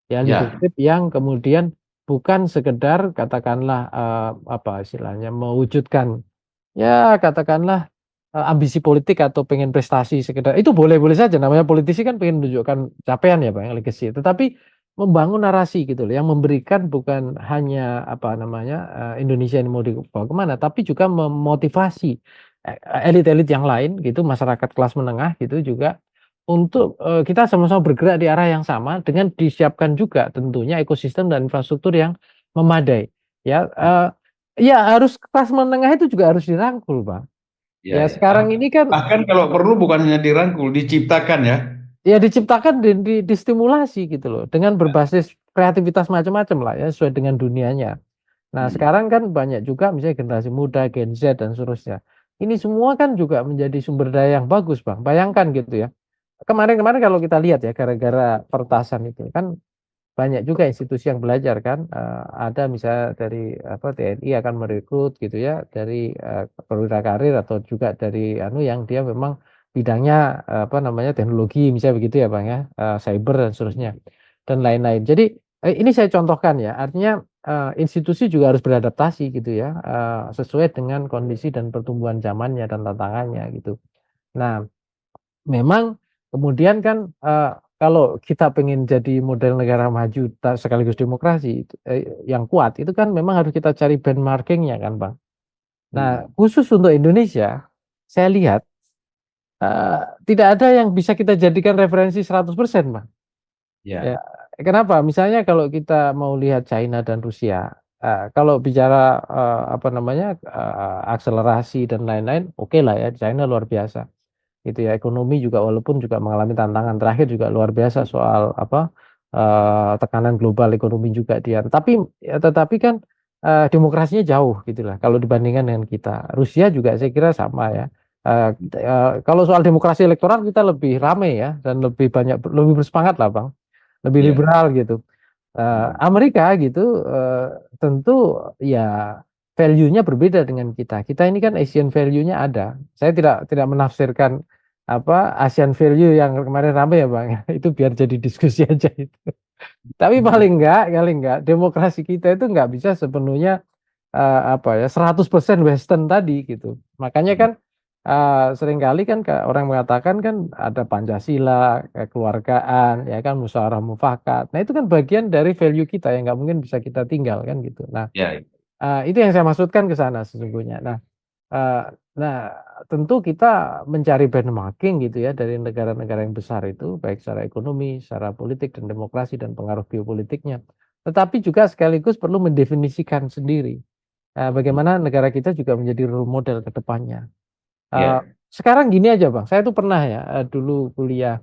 Ya Ya, leadership yang kemudian bukan sekedar katakanlah, apa istilahnya, mewujudkan, ya katakanlah, ambisi politik atau pengen prestasi sekedar itu boleh-boleh saja, namanya politisi kan pengen menunjukkan capaian ya Bang, legacy. Tetapi membangun narasi gitu loh, yang memberikan bukan hanya apa namanya, Indonesia ini mau dibawa ke mana, tapi juga memotivasi, elit-elit yang lain gitu, masyarakat kelas menengah gitu juga untuk, kita sama-sama bergerak di arah yang sama dengan disiapkan juga tentunya ekosistem dan infrastruktur yang memadai. Ya, ya harus kelas menengah itu juga harus dirangkul, Bang. ya, Ya ya. sekarang ini kan, Bahkan kalau perlu bukan hanya dirangkul, diciptakan ya. ya diciptakan distimulasi gitu loh, dengan berbasis kreativitas macam-macam lah ya, sesuai dengan dunianya. Nah Hmm. sekarang kan banyak juga misalnya generasi muda, Gen Z dan seterusnya. Ini semua kan juga menjadi sumber daya yang bagus, Bang. Bayangkan gitu ya, kemarin-kemarin kalau kita lihat ya gara-gara pertasan itu kan banyak juga institusi yang belajar kan, ada misalnya dari apa, TNI akan merekrut gitu ya dari, perwira karir atau juga dari anu yang dia memang bidangnya, apa namanya, teknologi misalnya begitu ya Bang ya, cyber dan seterusnya, dan lain-lain. Jadi, ini saya contohkan ya, artinya, institusi juga harus beradaptasi gitu ya, sesuai dengan kondisi dan pertumbuhan zamannya dan tantangannya gitu. Nah memang kemudian kan, kalau kita pengen jadi model negara maju sekaligus demokrasi yang kuat, itu kan memang harus kita cari benchmarking-nya kan, Bang. Nah, Hmm. khusus untuk Indonesia, saya lihat, tidak ada yang bisa kita jadikan referensi 100% Bang. Ya, Ya, kenapa? Misalnya kalau kita mau lihat China dan Rusia, kalau bicara, apa namanya, akselerasi dan lain-lain, oke lah ya, China luar biasa. Gitu ya, ekonomi juga walaupun juga mengalami tantangan terakhir juga luar biasa soal apa, tekanan global ekonomi juga dia. Tapi ya tetapi kan, demokrasinya jauh gitulah kalau dibandingkan dengan kita. Rusia juga saya kira sama ya, kalau soal demokrasi elektoral kita lebih ramai ya dan lebih banyak lebih bersemangat lah Bang, lebih ya. liberal gitu. Hmm. Amerika gitu, tentu ya value-nya berbeda dengan kita. Kita ini kan Asian value-nya ada. Saya tidak menafsirkan apa, Asian value yang kemarin ramai ya Bang, itu biar jadi diskusi aja itu. Tapi paling enggak demokrasi kita itu nggak bisa sepenuhnya, apa ya, 100% Western tadi gitu. Makanya kan, seringkali kan orang mengatakan kan ada Pancasila, kekeluargaan, ya kan, musyawarah mufakat. Nah itu kan bagian dari value kita yang nggak mungkin bisa kita tinggal kan gitu. Nah, Ya, itu yang saya maksudkan ke sana sesungguhnya. Eee, nah tentu kita mencari benchmarking gitu ya dari negara-negara yang besar itu, baik secara ekonomi, secara politik dan demokrasi dan pengaruh geopolitiknya. Tetapi juga sekaligus perlu mendefinisikan sendiri, bagaimana negara kita juga menjadi role model ke depannya. Eee, ya. sekarang gini aja Bang, saya tuh pernah ya, dulu kuliah,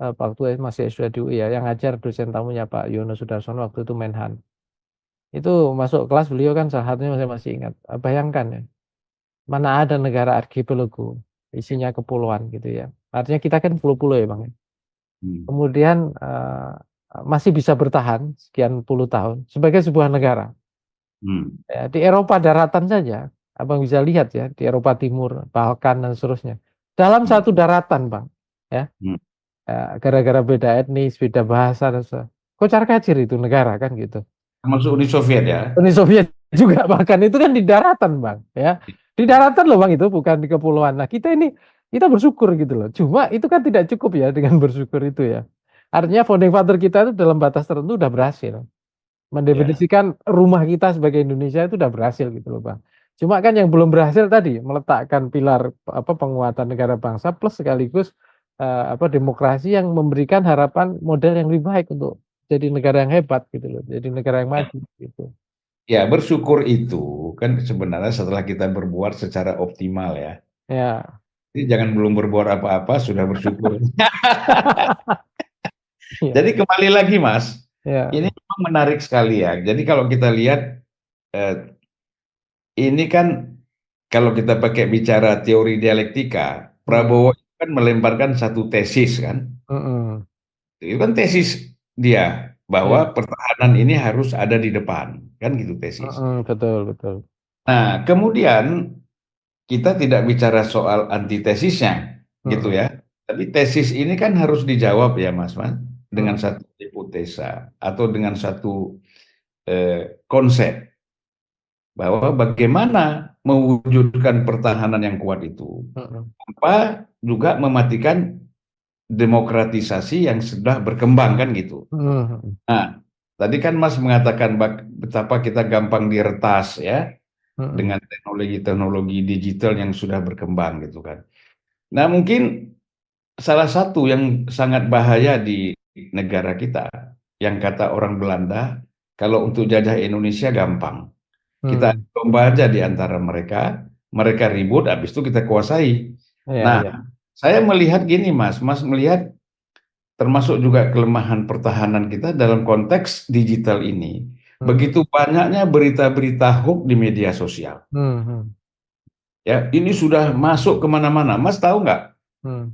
waktu masih S2 di UI ya, yang ngajar dosen tamunya Pak Yono Sudarsono waktu itu Menhan. Itu masuk kelas beliau kan salah satunya saya masih ingat, bayangkan ya, mana ada negara archipelago, isinya kepulauan gitu ya. Artinya kita kan pulau-pulau ya Bang ya. Hmm. Kemudian, masih bisa bertahan sekian puluh tahun sebagai sebuah negara. Hmm. Ya, di Eropa daratan saja, Abang bisa lihat ya, di Eropa Timur, Balkan dan seterusnya. Dalam Hmm. satu daratan Bang, ya, Hmm. gara-gara beda etnis, beda bahasa dan kocar-kacir itu negara kan gitu. Termasuk Uni Soviet ya. Uni Soviet juga bahkan itu kan di daratan Bang, ya. Di daratan loh Bang itu bukan di kepulauan. Nah kita bersyukur gitu loh. Cuma itu kan tidak cukup ya dengan bersyukur itu ya. Artinya founding father kita itu dalam batas tertentu udah berhasil. Ya, Mendefinisikan rumah kita sebagai Indonesia itu udah berhasil gitu loh Bang. Cuma kan yang belum berhasil tadi meletakkan pilar apa penguatan negara bangsa plus sekaligus demokrasi yang memberikan harapan model yang lebih baik untuk jadi negara yang hebat gitu loh, jadi negara yang maju gitu. Ya, bersyukur itu kan sebenarnya setelah kita berbuat secara optimal ya. Ya, Jadi jangan belum berbuat apa-apa sudah bersyukur. ya, Jadi kembali lagi Mas, ya, ini memang menarik sekali ya. Jadi kalau kita lihat eh, ini kan kalau kita pakai bicara teori dialektika, mm, Prabowo itu kan melemparkan satu tesis kan. mm, Itu kan tesis dia ya, bahwa pertahanan ini harus ada di depan, kan gitu tesis. betul, betul. Nah, kemudian kita tidak bicara soal antitesisnya, gitu Mm, ya. Tapi tesis ini kan harus dijawab ya, Mas, dengan mm, satu hipotesa atau dengan satu konsep bahwa bagaimana mewujudkan pertahanan yang kuat itu, mm, tanpa juga mematikan demokratisasi yang sudah berkembang kan gitu. mm, Nah, tadi kan Mas mengatakan betapa kita gampang diretas ya mm, dengan teknologi-teknologi digital yang sudah berkembang gitu kan. Nah, mungkin salah satu yang sangat bahaya di negara kita, yang kata orang Belanda, kalau untuk jajah Indonesia gampang. Kita mm. lomba aja di antara mereka, mereka ribut, habis itu kita kuasai. Ya, Nah, ya. saya melihat gini Mas melihat termasuk juga kelemahan pertahanan kita dalam konteks digital ini. Mm, Begitu banyaknya berita-berita hoax di media sosial. mm, Ya, ini sudah masuk kemana-mana. Mas tahu nggak mm,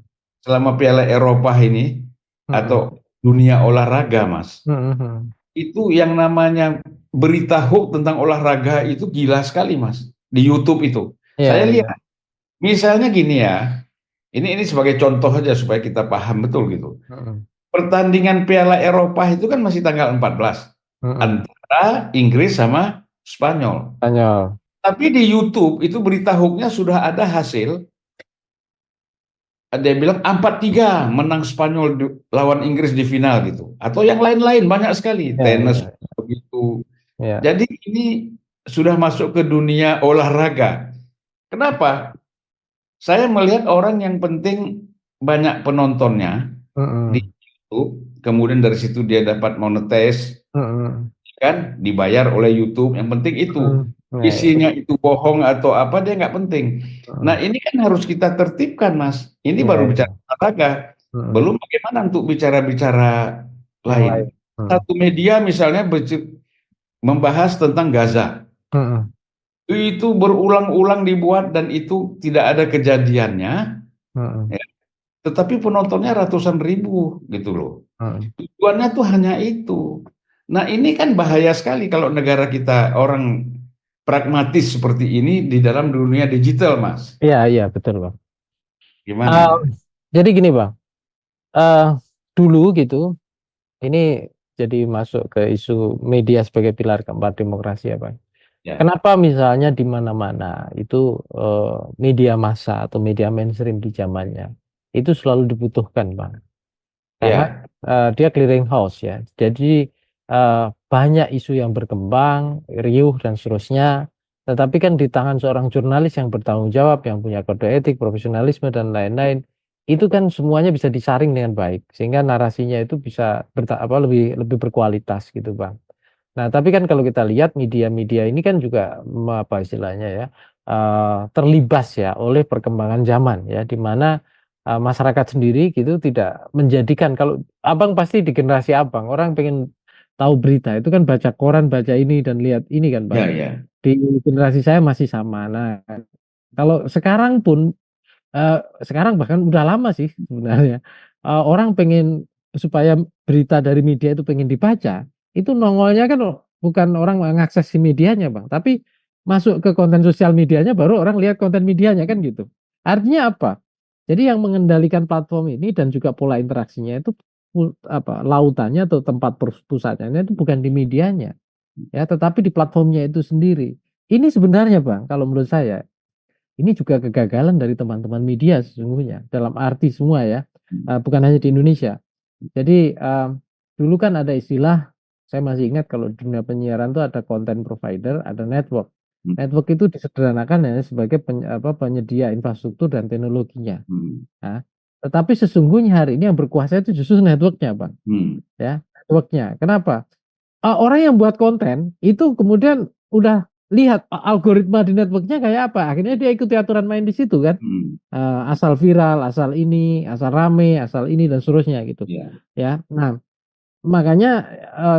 selama Piala Eropa ini mm, atau dunia olahraga, Mas? mm, mm. Itu yang namanya berita hoax tentang olahraga itu gila sekali, Mas. Di YouTube itu. Saya Ya, ya. lihat, misalnya gini ya, ini sebagai contoh aja supaya kita paham betul gitu. Mm, Pertandingan Piala Eropa itu kan masih tanggal 14 mm. antara Inggris sama Spanyol. Spanyol. Tapi di YouTube itu berita hoaxnya sudah ada hasil. Dia bilang 4-3 menang Spanyol lawan Inggris di final gitu. Atau yang lain-lain banyak sekali. Ya, Tenis ya, begitu. ya. Jadi ini sudah masuk ke dunia olahraga. Kenapa? Saya melihat orang yang penting banyak penontonnya di Mm, YouTube, kemudian dari situ dia dapat monetize, mm, kan dibayar oleh YouTube. Yang penting itu mm. Ya, ya. isinya itu bohong atau apa dia nggak penting. Nah Mm. ini kan harus kita tertibkan Mas. Ini Ya, baru bicara ya. olahraga, Mm. belum bagaimana untuk bicara-bicara Yang lain. lain. Mm. Satu media misalnya membahas tentang Gaza. Mm, Itu berulang-ulang dibuat dan itu tidak ada kejadiannya, mm, ya. Tetapi penontonnya ratusan ribu gitu loh. mm. Tujuannya tuh hanya itu. Nah ini kan bahaya sekali kalau negara kita orang pragmatis seperti ini di dalam dunia digital, Mas. Iya, iya, betul, Bang. Gimana? Jadi gini, Bang. Eh, Dulu gitu, ini jadi masuk ke isu media sebagai pilar keempat demokrasi ya, Bang. Ya, Kenapa misalnya di mana-mana itu media massa atau media mainstream di zamannya itu selalu dibutuhkan, Bang. Karena ya, dia clearing house ya. Jadi banyak isu yang berkembang, riuh dan seterusnya. Tetapi kan di tangan seorang jurnalis yang bertanggung jawab, yang punya kode etik, profesionalisme dan lain-lain, itu kan semuanya bisa disaring dengan baik, sehingga narasinya itu bisa lebih lebih berkualitas gitu, Bang. Nah, tapi kan kalau kita lihat media-media ini kan juga apa istilahnya ya, terlibas ya oleh perkembangan zaman ya, di mana masyarakat sendiri gitu tidak menjadikan, kalau Abang pasti di generasi Abang, orang pengen tahu berita itu kan baca koran, baca ini dan lihat ini kan, Bang. ya, ya, Di generasi saya masih sama. Nah, kalau sekarang pun sekarang bahkan udah lama sih sebenarnya, orang pengen supaya berita dari media itu pengen dibaca, itu nongolnya kan bukan orang mengakses si medianya, Bang, tapi masuk ke konten sosial medianya baru orang lihat konten medianya kan gitu. Artinya apa? Jadi yang mengendalikan platform ini dan juga pola interaksinya itu lautannya atau tempat pusatnya itu bukan di medianya ya, tetapi di platformnya itu sendiri. Ini sebenarnya, Bang, kalau menurut saya ini juga kegagalan dari teman-teman media sesungguhnya, dalam arti semua ya, bukan hanya di Indonesia. Jadi, dulu kan ada istilah, saya masih ingat kalau di dunia penyiaran itu ada content provider, ada network. hmm, Network itu disederhanakan ya sebagai penyedia infrastruktur dan teknologinya. hmm, Nah, Tetapi sesungguhnya hari ini yang berkuasa itu justru network-nya, Bang. Hmm. Ya, network-nya. Kenapa? Orang yang buat konten itu kemudian udah lihat algoritma di network-nya kayak apa, akhirnya dia ikuti aturan main di situ kan. Hmm. Asal viral, asal ini, asal rame, asal ini dan seterusnya gitu. Ya. Ya. Nah, makanya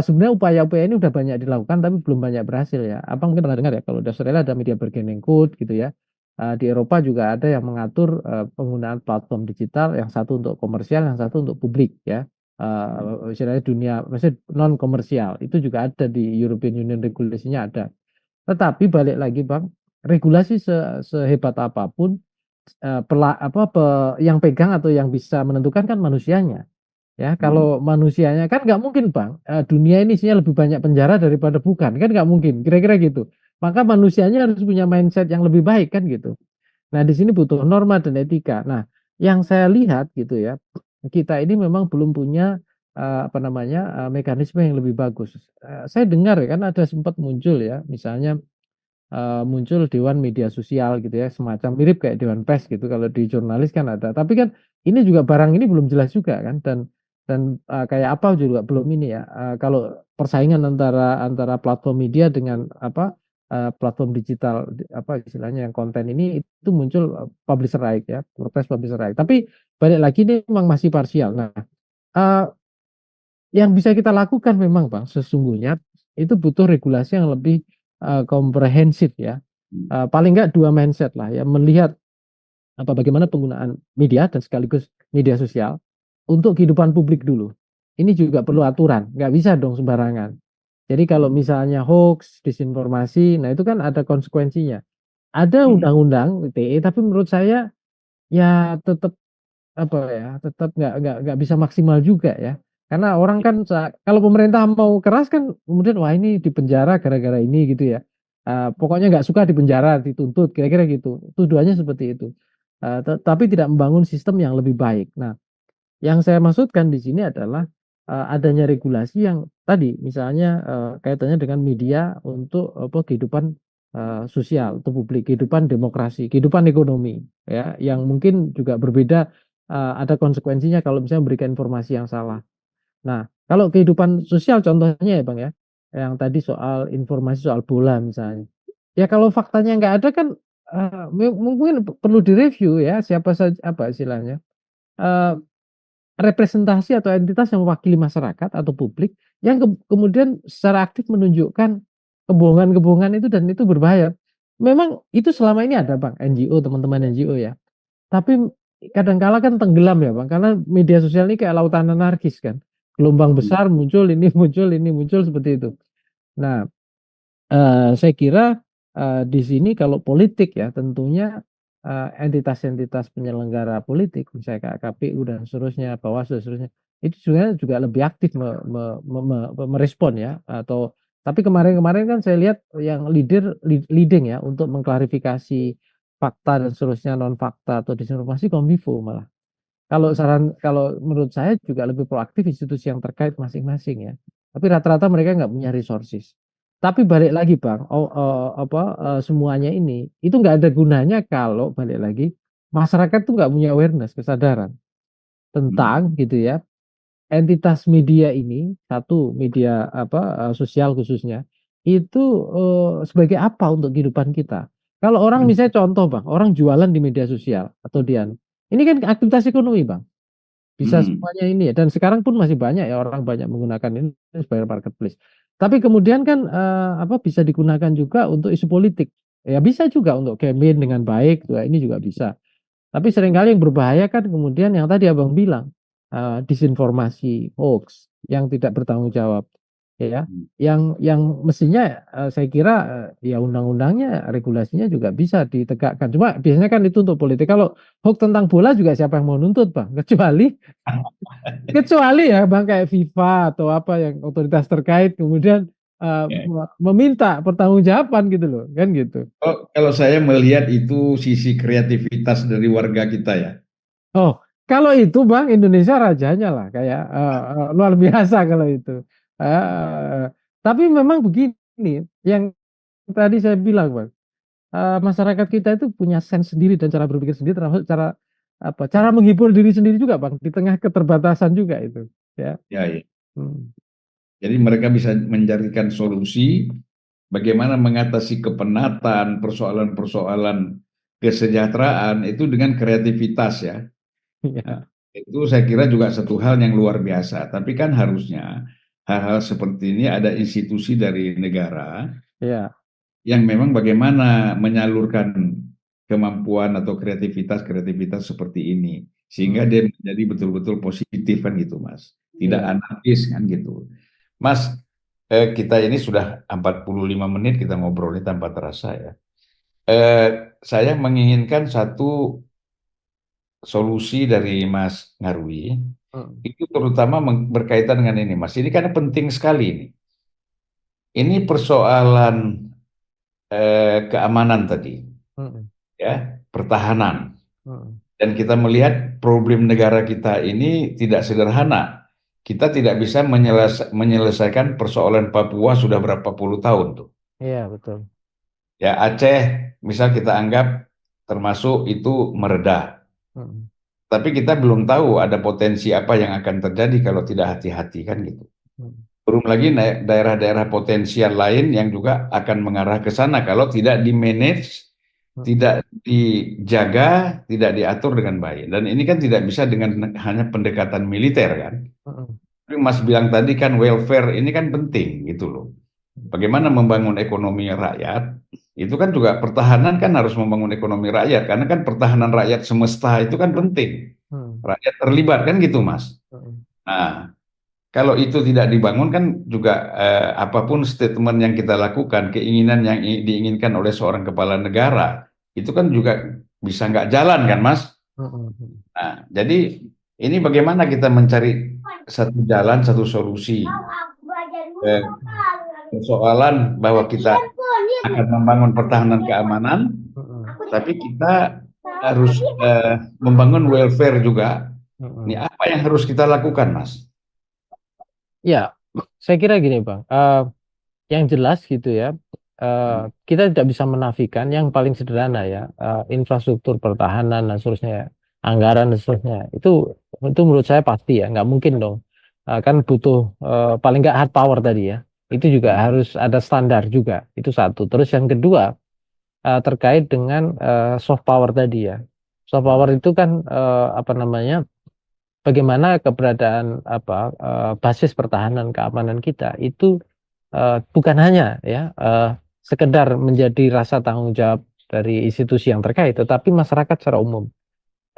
sebenarnya upaya-upaya ini udah banyak dilakukan tapi belum banyak berhasil ya. Abang mungkin pernah dengar ya kalau di Australia ada media bargaining code gitu ya. Di Eropa juga ada yang mengatur penggunaan platform digital, yang satu untuk komersial, yang satu untuk publik ya. Istilahnya dunia, maksudnya non komersial itu juga ada di European Union regulasinya ada. Tetapi balik lagi Bang, regulasi sehebat apapun yang pegang atau yang bisa menentukan kan manusianya. Ya, Hmm. kalau manusianya kan nggak mungkin Bang, dunia ini isinya lebih banyak penjara daripada bukan, kan nggak mungkin, kira-kira gitu. Maka manusianya harus punya mindset yang lebih baik kan gitu. Nah, di sini butuh norma dan etika. Nah, yang saya lihat gitu ya, kita ini memang belum punya, apa namanya, mekanisme yang lebih bagus. Saya dengar ya kan ada sempat muncul ya, misalnya muncul dewan media sosial gitu ya, semacam mirip kayak dewan pers gitu kalau di jurnalis kan ada. Tapi kan ini juga barang ini belum jelas juga kan dan kayak apa juga belum ini ya, kalau persaingan antara antara platform media dengan apa, platform digital apa istilahnya yang konten ini itu muncul, publisher right ya, WordPress publisher right. Tapi balik lagi ini memang masih parsial. Nah, eee, yang bisa kita lakukan memang Bang sesungguhnya itu butuh regulasi yang lebih, komprehensif ya. Hmm. Paling enggak 2 mindset lah ya, melihat bagaimana penggunaan media dan sekaligus media sosial untuk kehidupan publik dulu. Ini juga perlu aturan, nggak bisa dong sembarangan. Jadi kalau misalnya hoax, disinformasi, nah itu kan ada konsekuensinya. Ada Hmm. undang-undang ITE, tapi menurut saya ya tetap apa ya, tetap nggak bisa maksimal juga ya. Karena orang kan kalau pemerintah mau keras kan kemudian, wah ini dipenjara gara-gara ini gitu ya. Pokoknya nggak suka dipenjara, dituntut, kira-kira gitu. Tuduhannya seperti itu. Tapi tidak membangun sistem yang lebih baik. Nah, yang saya maksudkan di sini adalah, adanya regulasi yang tadi misalnya, kaitannya dengan media untuk apa, kehidupan, sosial atau publik, kehidupan demokrasi, kehidupan ekonomi ya, yang mungkin juga berbeda, ada konsekuensinya kalau misalnya memberikan informasi yang salah. Nah, kalau kehidupan sosial contohnya ya Bang ya, yang tadi soal informasi soal bola misalnya. Ya kalau faktanya nggak ada kan, mungkin perlu direview ya siapa saja apa istilahnya, eee representasi atau entitas yang mewakili masyarakat atau publik yang kemudian secara aktif menunjukkan kebohongan-kebohongan itu dan itu berbahaya. Memang itu selama ini ada Bang, NGO, teman-teman NGO ya. Tapi kadang kala kan tenggelam ya Bang, karena media sosial ini kayak lautan anarkis kan. Gelombang besar muncul, ini muncul seperti itu. Nah, saya kira, di sini kalau politik ya tentunya, entitas-entitas penyelenggara politik misalnya kayak KPU dan seterusnya, Bawaslu dan seterusnya, itu sebenarnya juga lebih aktif merespon ya atau tapi kemarin-kemarin kan saya lihat yang leading ya untuk mengklarifikasi fakta dan seterusnya, non fakta atau disinformasi Kominfo malah. Kalau menurut saya juga lebih proaktif institusi yang terkait masing-masing ya. Tapi rata-rata mereka nggak punya resources. Tapi balik lagi Bang, semuanya ini, itu nggak ada gunanya kalau balik lagi, masyarakat tuh nggak punya awareness, kesadaran Hmm. tentang gitu ya, entitas media ini, satu media sosial khususnya, itu, sebagai apa untuk kehidupan kita. Kalau orang Hmm. misalnya contoh Bang, orang jualan di media sosial atau di ini kan aktivitas ekonomi Bang. Bisa Hmm. semuanya ini ya, dan sekarang pun masih banyak ya orang banyak menggunakan ini sebagai marketplace. Tapi kemudian kan, bisa digunakan juga untuk isu politik. Ya bisa juga untuk campaign dengan baik, ya ini juga bisa. Tapi seringkali yang berbahaya kan kemudian yang tadi Abang bilang, disinformasi, hoax, yang tidak bertanggung jawab, ya. Hmm. Yang mestinya, saya kira, ya undang-undangnya, regulasinya juga bisa ditegakkan. Cuma biasanya kan itu untuk politik. Kalau hoax tentang bola juga siapa yang mau nuntut, Bang? Kecuali ya Bang kayak FIFA atau apa yang otoritas terkait kemudian, Ya. meminta pertanggungjawaban gitu loh, kan gitu. Kalau saya melihat itu sisi kreativitas dari warga kita ya. Oh, kalau itu Bang Indonesia rajanya lah kayak, luar biasa kalau itu. Heeh, tapi memang begini, yang tadi saya bilang Bang, masyarakat kita itu punya sense sendiri dan cara berpikir sendiri termasuk cara cara menghibur diri sendiri juga Bang di tengah keterbatasan juga itu ya. Ya, ya. Hmm. Jadi mereka bisa mencarikan solusi bagaimana mengatasi kepenatan, persoalan-persoalan kesejahteraan itu dengan kreativitas ya. Nah, Ya, itu saya kira juga satu hal yang luar biasa. Tapi kan harusnya hal-hal seperti ini ada institusi dari negara ya, yang memang bagaimana menyalurkan kemampuan atau kreativitas seperti ini sehingga hmm, dia menjadi betul-betul positif kan gitu Mas, tidak ya, anarkis kan gitu Mas. Kita ini sudah 45 menit kita ngobrolnya tanpa terasa ya. Saya menginginkan satu solusi dari Mas Ngarwi hmm, itu terutama berkaitan dengan ini Mas, ini kan penting sekali ini persoalan keamanan tadi hmm, ya, pertahanan. hmm, Dan kita melihat problem negara kita ini tidak sederhana. Kita tidak bisa menyelesaikan persoalan Papua sudah berapa puluh tahun tuh. ya betul. Ya Aceh, misal kita anggap termasuk itu mereda. Hmm, Tapi kita belum tahu ada potensi apa yang akan terjadi kalau tidak hati-hati kan gitu. hmm, Belum lagi daerah-daerah potensial lain yang juga akan mengarah ke sana kalau tidak di-manage, hmm, tidak dijaga, tidak diatur dengan baik. Dan ini kan tidak bisa dengan hanya pendekatan militer kan. hmm, Tapi Mas bilang tadi kan welfare ini kan penting gitu loh. Bagaimana membangun ekonomi rakyat, itu kan juga pertahanan kan harus membangun ekonomi rakyat. Karena kan pertahanan rakyat semesta itu kan penting. hmm, Rakyat terlibat kan gitu Mas. hmm, Nah, kalau itu tidak dibangun kan juga apapun statement yang kita lakukan, keinginan yang diinginkan oleh seorang kepala negara, itu kan juga bisa nggak jalan kan, Mas? hmm, hmm. Nah, jadi ini bagaimana kita mencari satu jalan, satu solusi eh, persoalan bahwa kita akan membangun pertahanan keamanan, Hmm, tapi kita harus membangun welfare juga. Ini hmm. apa yang harus kita lakukan, Mas? Ya, saya kira gini Bang, yang jelas gitu ya, kita tidak bisa menafikan yang paling sederhana ya, infrastruktur pertahanan dan seterusnya, anggaran dan seterusnya, itu menurut saya pasti ya, nggak mungkin dong. Kan butuh paling nggak hard power tadi ya, itu juga harus ada standar juga, itu satu. Terus yang kedua, terkait dengan soft power tadi ya, soft power itu kan apa namanya, bagaimana keberadaan basis pertahanan keamanan kita itu bukan hanya ya sekedar menjadi rasa tanggung jawab dari institusi yang terkait, tetapi masyarakat secara umum.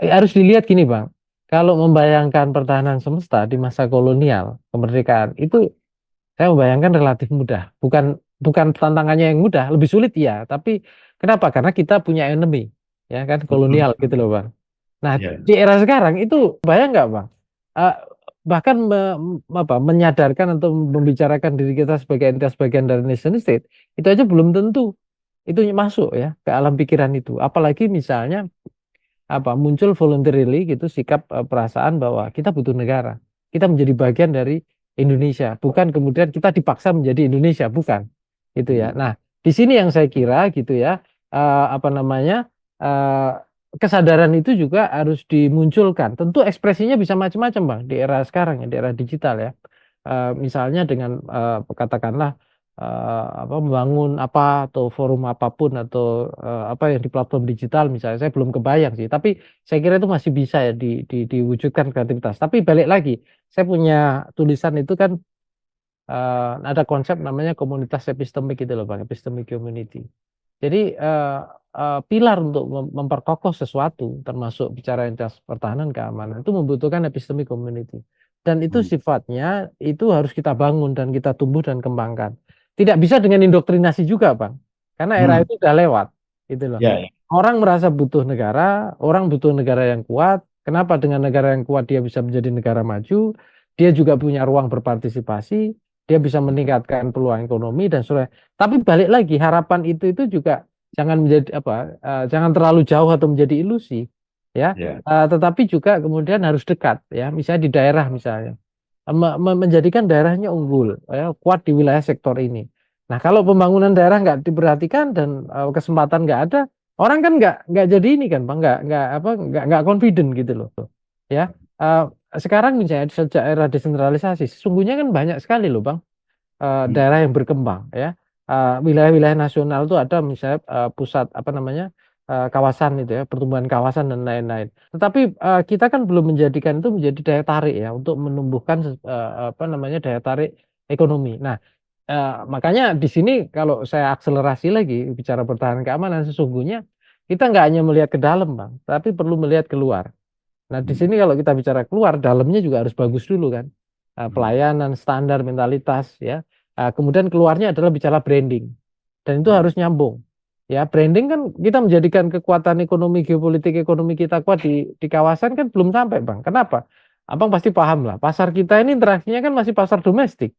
Harus dilihat gini Bang, kalau membayangkan pertahanan semesta di masa kolonial kemerdekaan itu saya membayangkan relatif mudah, bukan bukan tantangannya yang mudah, lebih sulit ya, tapi kenapa? Karena kita punya enemy, ya kan kolonial gitu loh Bang. Nah, Ya. di era sekarang itu bayang nggak Bang? Eh, bahkan menyadarkan atau membicarakan diri kita sebagai entitas bagian dari nation state, itu aja belum tentu itu masuk ya ke alam pikiran itu. Apalagi misalnya muncul voluntarily gitu sikap perasaan bahwa kita butuh negara, kita menjadi bagian dari Indonesia, bukan kemudian kita dipaksa menjadi Indonesia, bukan gitu ya. Nah, di sini yang saya kira gitu ya, apa namanya, eh, kesadaran itu juga harus dimunculkan. Tentu ekspresinya bisa macam-macam Bang di era sekarang ya, di era digital ya. Misalnya dengan katakanlah membangun apa atau forum apapun atau apa yang di platform digital misalnya, saya belum kebayang sih, tapi saya kira itu masih bisa ya diwujudkan kreativitas. Tapi balik lagi, saya punya tulisan itu kan ada konsep namanya komunitas epistemik gitu loh Bang, epistemic community. Jadi pilar untuk memperkokoh sesuatu termasuk bicara entitas pertahanan keamanan itu membutuhkan epistemic community. Dan itu Hmm. sifatnya itu harus kita bangun dan kita tumbuh dan kembangkan. Tidak bisa dengan indoktrinasi juga, Bang. Karena era Hmm. itu udah lewat, gitu loh. Ya, ya. Orang merasa butuh negara, orang butuh negara yang kuat. Kenapa dengan negara yang kuat dia bisa menjadi negara maju? Dia juga punya ruang berpartisipasi, dia bisa meningkatkan peluang ekonomi dan sebagainya. Tapi balik lagi harapan itu juga jangan menjadi jangan terlalu jauh atau menjadi ilusi, ya. Ya. Tetapi juga kemudian harus dekat, ya. Misalnya di daerah misalnya menjadikan daerahnya unggul, ya, kuat di wilayah sektor ini. Nah, kalau pembangunan daerah nggak diperhatikan dan kesempatan nggak ada, Orang kan nggak jadi ini kan Bang, nggak confident gitu loh. Ya, Eh, sekarang misalnya sejak era desentralisasi, sesungguhnya kan banyak sekali loh Bang, daerah yang berkembang ya. Wilayah-wilayah nasional itu ada misalnya pusat apa namanya kawasan itu ya, pertumbuhan kawasan dan lain-lain. Tetapi kita kan belum menjadikan itu menjadi daya tarik ya untuk menumbuhkan apa namanya daya tarik ekonomi. Nah, makanya di sini kalau saya akselerasi lagi bicara pertahanan keamanan, sesungguhnya kita nggak hanya melihat ke dalam Bang, tapi perlu melihat keluar. Nah, di sini kalau kita bicara keluar, dalamnya juga harus bagus dulu kan. Pelayanan, standar, mentalitas, ya. Kemudian keluarnya adalah bicara branding. Dan itu harus nyambung. Ya, branding kan kita menjadikan kekuatan ekonomi, geopolitik ekonomi kita kuat di kawasan kan belum sampai, Bang. Kenapa? Abang pasti paham lah. Pasar kita ini interaksinya kan masih pasar domestik.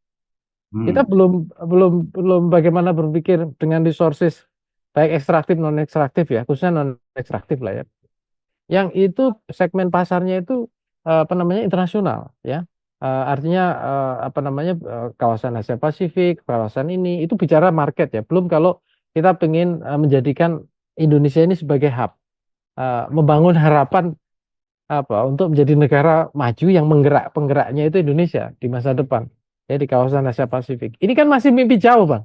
Kita belum bagaimana berpikir dengan resources baik ekstraktif non ekstraktif ya, khususnya non ekstraktif lah ya, yang itu segmen pasarnya itu apa namanya internasional ya. Artinya apa namanya kawasan Asia Pasifik, kawasan ini itu bicara market ya. Belum kalau kita pengen menjadikan Indonesia ini sebagai hub, membangun harapan apa untuk menjadi negara maju yang penggeraknya itu Indonesia di masa depan ya di kawasan Asia Pasifik. Ini kan masih mimpi jauh, Bang.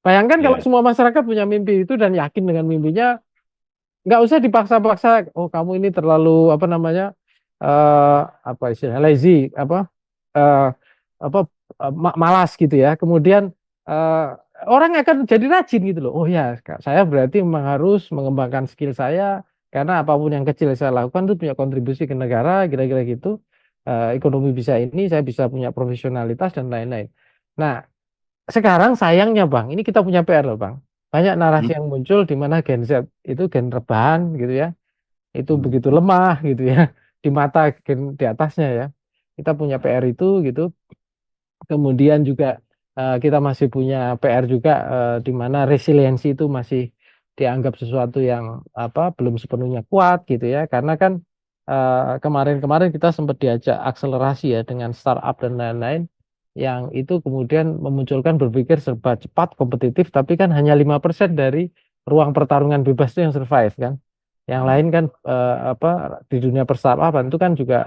Bayangkan kalau Ya. semua masyarakat punya mimpi itu dan yakin dengan mimpinya, nggak usah dipaksa-paksa. Oh, kamu ini terlalu apa namanya apa istilah lazy eh, apa malas gitu ya. Kemudian eh, orang akan jadi rajin gitu loh. Oh ya, saya berarti memang harus mengembangkan skill saya karena apapun yang kecil saya lakukan itu punya kontribusi ke negara, kira-kira gitu. Ekonomi bisa ini, saya bisa punya profesionalitas dan lain-lain. Nah, sekarang sayangnya Bang, ini kita punya PR loh Bang. Banyak narasi yang muncul di mana Gen Z itu gen rebahan gitu ya. Itu begitu lemah gitu ya di mata gen di atasnya ya. Kita punya PR itu gitu. Kemudian juga kita masih punya PR juga di mana resiliensi itu masih dianggap sesuatu yang apa belum sepenuhnya kuat gitu ya. Karena kan kemarin-kemarin kita sempat diajak akselerasi ya dengan startup dan lain-lain yang itu kemudian memunculkan berpikir serba cepat, kompetitif, tapi kan hanya 5% dari ruang pertarungan bebas itu yang survive kan. Yang lain kan apa di dunia perstartupan itu kan juga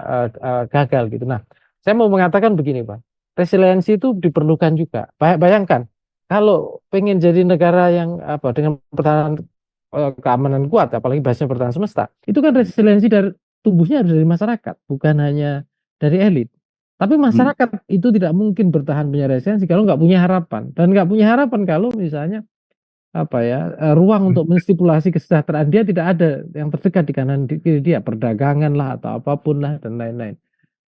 gagal gitu. Nah, saya mau mengatakan begini, Pak. Resiliensi itu diperlukan juga. Bayangkan kalau pengen jadi negara yang apa dengan pertahanan keamanan kuat, apalagi bahasanya pertahanan semesta, itu kan resiliensi dari tumbuhnya harus dari masyarakat, bukan hanya dari elit. Tapi masyarakat itu tidak mungkin bertahan punya resiliensi kalau nggak punya harapan, dan nggak punya harapan kalau misalnya apa ya ruang untuk menstipulasi kesejahteraan dia tidak ada yang terdekat di kanan kiri dia, perdagangan lah atau apapun lah dan lain-lain.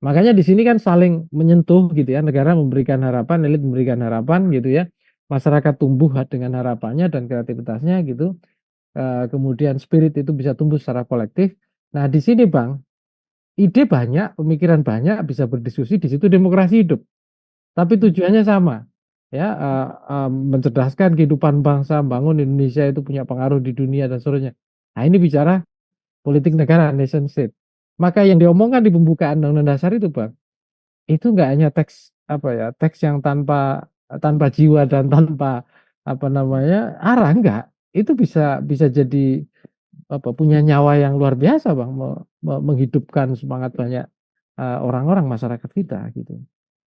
Makanya di sini kan saling menyentuh gitu ya, negara memberikan harapan, elit memberikan harapan gitu ya, masyarakat tumbuh dengan harapannya dan kreativitasnya gitu. Kemudian spirit itu bisa tumbuh secara kolektif. Nah di sini Bang, ide banyak, pemikiran banyak, bisa berdiskusi, di situ demokrasi hidup. Tapi tujuannya sama, ya mencerdaskan kehidupan bangsa, bangun Indonesia itu punya pengaruh di dunia dan seterusnya. Nah ini bicara politik negara, nation state. Maka yang diomongkan di pembukaan Undang-Undang Dasar itu Bang, itu nggak hanya teks apa ya, teks yang tanpa tanpa jiwa dan tanpa apa namanya arah, enggak. Itu bisa bisa jadi apa punya nyawa yang luar biasa Bang, menghidupkan semangat banyak orang-orang masyarakat kita gitu.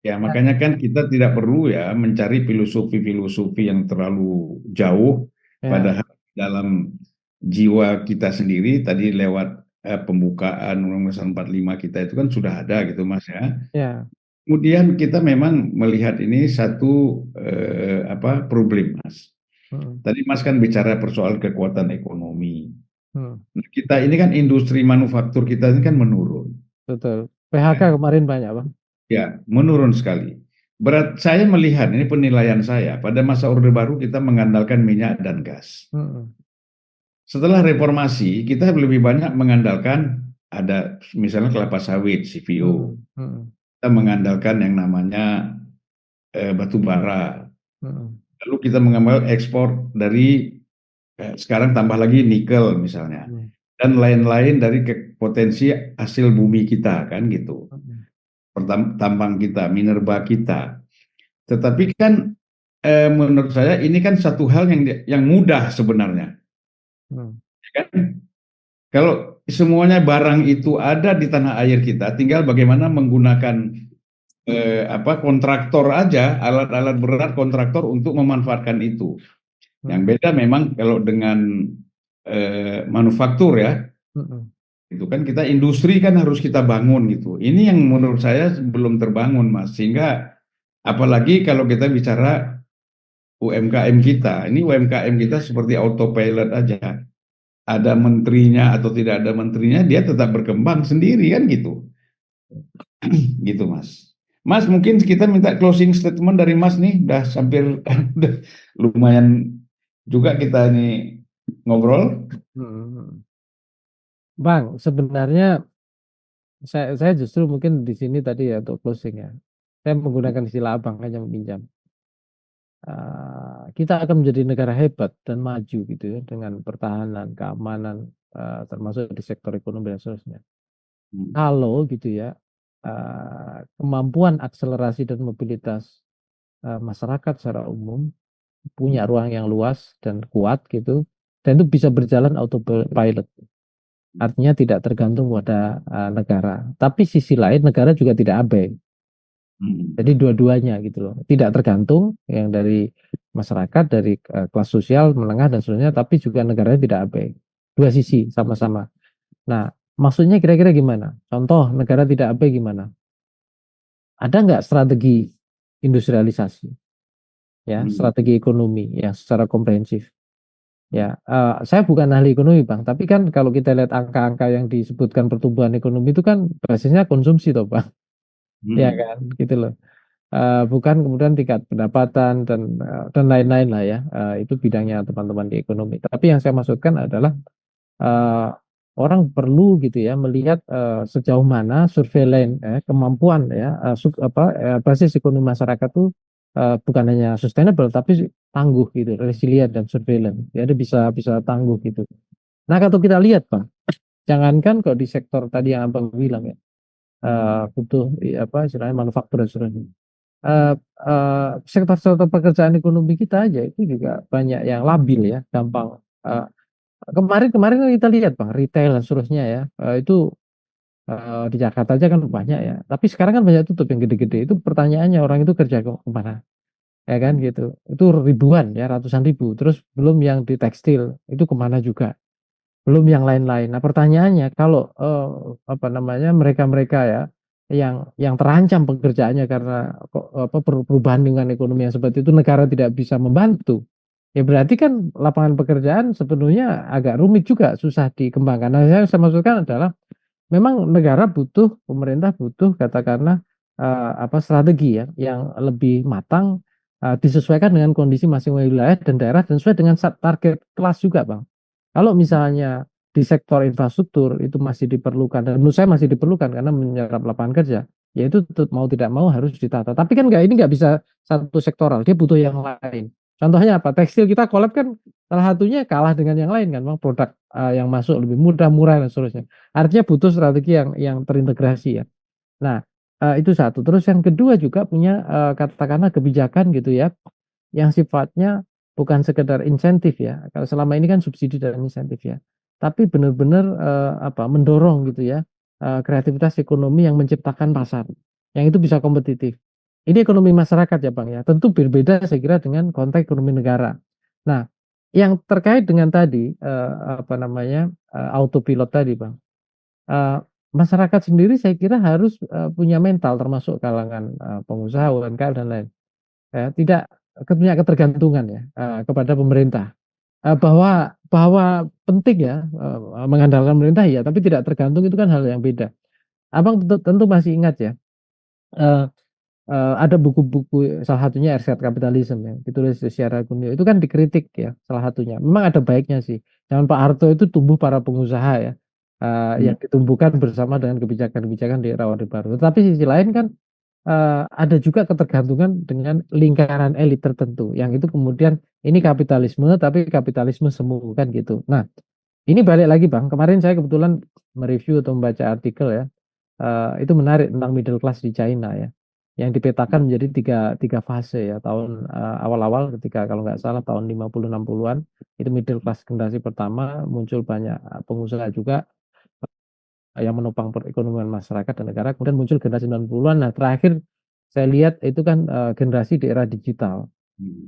Ya, Ya, makanya kan kita tidak perlu ya mencari filosofi-filosofi yang terlalu jauh, ya, padahal dalam jiwa kita sendiri tadi lewat pembukaan Undang-Undang Dasar 45 kita itu kan sudah ada gitu Mas ya. ya, Kemudian kita memang melihat ini satu apa problem Mas. hmm, Tadi Mas kan bicara persoalan kekuatan ekonomi. hmm, Nah, kita ini kan industri manufaktur kita ini kan menurun. betul. PHK Ya, kemarin banyak Bang. ya, menurun sekali. Saya melihat, ini penilaian saya, pada masa Orde Baru kita mengandalkan minyak dan gas. Hmm, Setelah reformasi, kita lebih banyak mengandalkan ada misalnya kelapa sawit, CPO. hmm, hmm, Kita mengandalkan yang namanya batu bara. hmm, Lalu kita mengambil ekspor dari sekarang tambah lagi nikel misalnya. hmm, Dan lain-lain dari potensi hasil bumi kita kan gitu. hmm, Tambang kita, minerba kita. Tetapi kan menurut saya ini kan satu hal yang mudah sebenarnya. hmm, kan? Kalau semuanya barang itu ada di tanah air kita, tinggal bagaimana menggunakan kontraktor aja, alat-alat berat kontraktor untuk memanfaatkan itu. Yang Mm-mm. beda memang kalau dengan manufaktur ya, Mm-mm. itu kan kita industri kan harus kita bangun gitu. Ini yang menurut saya belum terbangun, Mas. Sehingga apalagi kalau kita bicara UMKM kita, ini UMKM kita seperti autopilot aja. Ada menterinya atau tidak ada menterinya, dia tetap berkembang sendiri kan gitu. Gitu, Mas. Mas, mungkin kita minta closing statement dari Mas nih, udah hampir udah lumayan juga kita ini ngobrol. Mm-mm. Bang, sebenarnya saya justru mungkin di sini tadi ya untuk closing ya. Saya menggunakan istilah abang hanya meminjam. Kita akan menjadi negara hebat dan maju gitu ya dengan pertahanan, keamanan, termasuk di sektor ekonomi dan seterusnya. Kalau gitu ya, kemampuan akselerasi dan mobilitas masyarakat secara umum punya ruang yang luas dan kuat gitu, dan itu bisa berjalan autopilot. Artinya tidak tergantung pada negara. Tapi sisi lain negara juga tidak abai. Jadi dua-duanya gitu loh. Tidak tergantung yang dari masyarakat, dari kelas sosial, menengah dan seterusnya, tapi juga negaranya tidak abai. Dua sisi sama-sama. Nah, maksudnya kira-kira gimana? Contoh negara tidak abai gimana? Ada nggak strategi industrialisasi, ya, strategi ekonomi yang secara komprehensif? Ya, saya bukan ahli ekonomi Bang, tapi kan kalau kita lihat angka-angka yang disebutkan pertumbuhan ekonomi itu kan basisnya konsumsi toh Bang, ya kan, gitu loh. Bukan kemudian tingkat pendapatan dan lain-lain lah ya. Itu bidangnya teman-teman di ekonomi. Tapi yang saya maksudkan adalah uh, orang perlu gitu ya melihat sejauh mana surveillance kemampuan ya basis ekonomi masyarakat itu bukan hanya sustainable tapi tangguh gitu, resilient dan surveillance. Jadi bisa bisa tangguh gitu. Nah, kalau kita lihat Pak, jangankan kok di sektor tadi yang Abang bilang ya, butuh istilahnya manufaktur dan sebagainya. Sektor-sektor pekerjaan ekonomi kita aja itu juga banyak yang labil ya, gampang. Kemarin-kemarin kita lihat Bang, retail dan seterusnya ya, itu di Jakarta aja kan banyak ya. Tapi sekarang kan banyak tutup yang gede-gede. Itu pertanyaannya orang itu kerja kemana? Ya kan gitu. Itu ribuan ya, ratusan ribu. Terus belum yang di tekstil itu kemana juga. Belum yang lain-lain. Nah pertanyaannya kalau mereka-mereka ya yang terancam pekerjaannya karena perubahan dengan ekonomi yang seperti itu negara tidak bisa membantu. Ya berarti kan lapangan pekerjaan sepenuhnya agak rumit juga, susah dikembangkan. Nah, saya maksudkan adalah memang negara butuh, pemerintah butuh katakanlah strategi ya yang lebih matang, disesuaikan dengan kondisi masing-masing wilayah dan daerah dan sesuai dengan target kelas juga, Bang. Kalau misalnya di sektor infrastruktur itu masih diperlukan dan menurut saya masih diperlukan karena menyerap lapangan kerja, ya itu mau tidak mau harus ditata. Tapi kan ini nggak bisa satu sektoral, dia butuh yang lain. Contohnya apa? Tekstil kita collab kan salah satunya kalah dengan yang lain kan, Bang. Produk yang masuk lebih mudah, murah dan seterusnya. Artinya butuh strategi yang terintegrasi ya. Nah, itu satu. Terus yang kedua juga punya katakanlah kebijakan gitu ya, yang sifatnya bukan sekedar insentif ya. Kalau selama ini kan subsidi dan insentif ya. Tapi benar-benar mendorong gitu ya kreativitas ekonomi yang menciptakan pasar, yang itu bisa kompetitif. Ini ekonomi masyarakat ya Bang ya. Tentu berbeda saya kira dengan konteks ekonomi negara. Nah, yang terkait dengan tadi autopilot tadi Bang. Eh, Masyarakat sendiri saya kira harus punya mental termasuk kalangan pengusaha UMKM dan lain. Tidak punya ketergantungan ya kepada pemerintah. Bahwa penting ya mengandalkan pemerintah ya, tapi tidak tergantung itu kan hal yang beda. Abang tentu masih ingat ya. eh, ada buku-buku salah satunya Reset Kapitalisme yang ditulis secara Gunio itu kan dikritik ya salah satunya. Memang ada baiknya sih. Zaman Pak Harto itu tumbuh para pengusaha ya yang ditumbuhkan bersama dengan kebijakan-kebijakan di era Orde Baru. Tetapi sisi lain kan ada juga ketergantungan dengan lingkaran elit tertentu yang itu kemudian ini kapitalisme tapi kapitalisme semu kan gitu. Nah, ini balik lagi Bang. Kemarin saya kebetulan mereview atau membaca artikel ya. Itu menarik tentang middle class di China ya yang dipetakan menjadi tiga fase ya. Tahun awal-awal ketika kalau nggak salah tahun 50-60-an itu middle class generasi pertama, muncul banyak pengusaha juga yang menopang perekonomian masyarakat dan negara. Kemudian muncul generasi 90-an. Nah, terakhir saya lihat itu kan generasi di era digital.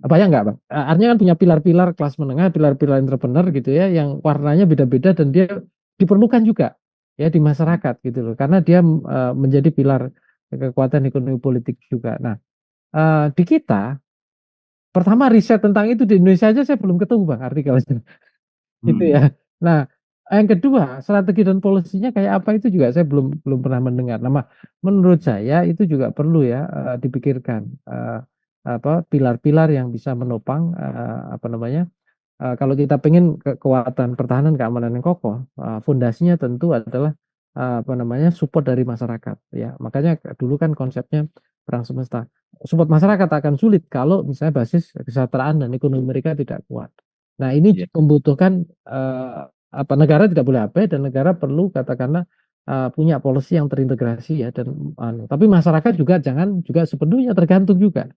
Bayang nggak, Bang? Artinya kan punya pilar-pilar kelas menengah, pilar-pilar entrepreneur gitu ya, yang warnanya beda-beda dan dia diperlukan juga ya di masyarakat gitu loh, karena dia menjadi pilar kekuatan ekonomi politik juga. Nah, di kita pertama riset tentang itu di Indonesia aja saya belum ketemu, Bang, artikelnya gitu Hmm. ya. Nah, yang kedua strategi dan polisinya kayak apa itu juga saya belum belum pernah mendengar. Nah, menurut saya itu juga perlu ya dipikirkan apa pilar-pilar yang bisa menopang apa namanya kalau kita pengen kekuatan pertahanan keamanan yang kokoh, fondasinya tentu adalah apa namanya support dari masyarakat ya. Makanya dulu kan konsepnya perang semesta. Support masyarakat akan sulit kalau misalnya basis kesejahteraan dan ekonomi mereka tidak kuat. Nah, ini Ya. membutuhkan apa negara tidak boleh abai dan negara perlu katakanlah punya policy yang terintegrasi ya dan tapi masyarakat juga jangan juga sepenuhnya tergantung juga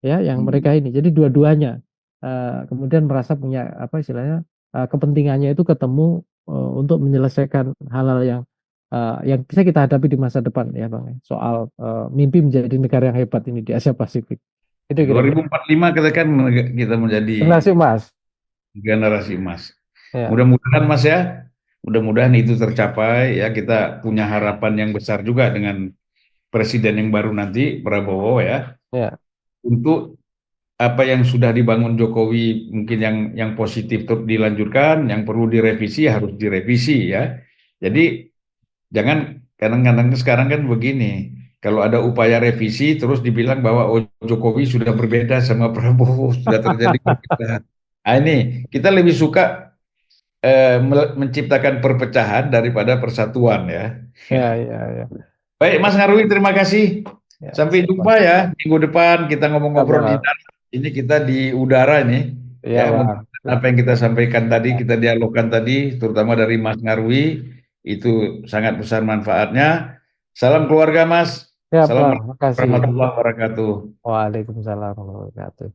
ya yang mereka ini. Jadi dua-duanya kemudian merasa punya apa istilahnya kepentingannya itu ketemu untuk menyelesaikan hal-hal yang bisa kita hadapi di masa depan ya Bang ya. Soal mimpi menjadi negara yang hebat ini di Asia Pasifik. Itu kira-kira 2045 kita kan kita menjadi generasi emas. generasi emas. Ya, Mudah-mudahan Mas ya, mudah-mudahan itu tercapai ya. Kita punya harapan yang besar juga dengan presiden yang baru nanti Prabowo ya, ya, untuk apa yang sudah dibangun Jokowi mungkin yang positif terus dilanjutkan, yang perlu direvisi harus direvisi ya. Jadi jangan kadang-kadang sekarang kan begini, kalau ada upaya revisi terus dibilang bahwa oh, Jokowi sudah berbeda sama Prabowo, sudah terjadi perbedaan. Nah, ini kita lebih suka menciptakan perpecahan daripada persatuan ya. ya, ya, ya, Baik Mas Ngarwi, terima kasih. ya, Sampai siap, jumpa Bang. ya minggu depan kita Siap, ngobrol-ngobrol di Bang. dalam. Ini kita di udara ini Iya, ya, Bang. apa yang kita sampaikan tadi, kita dialogkan tadi, terutama dari Mas Ngarwi, itu sangat besar manfaatnya. Salam keluarga Mas. Siap, Bang. Assalamualaikum Makasih. warahmatullahi wabarakatuh. Waalaikumsalam warahmatullahi wabarakatuh.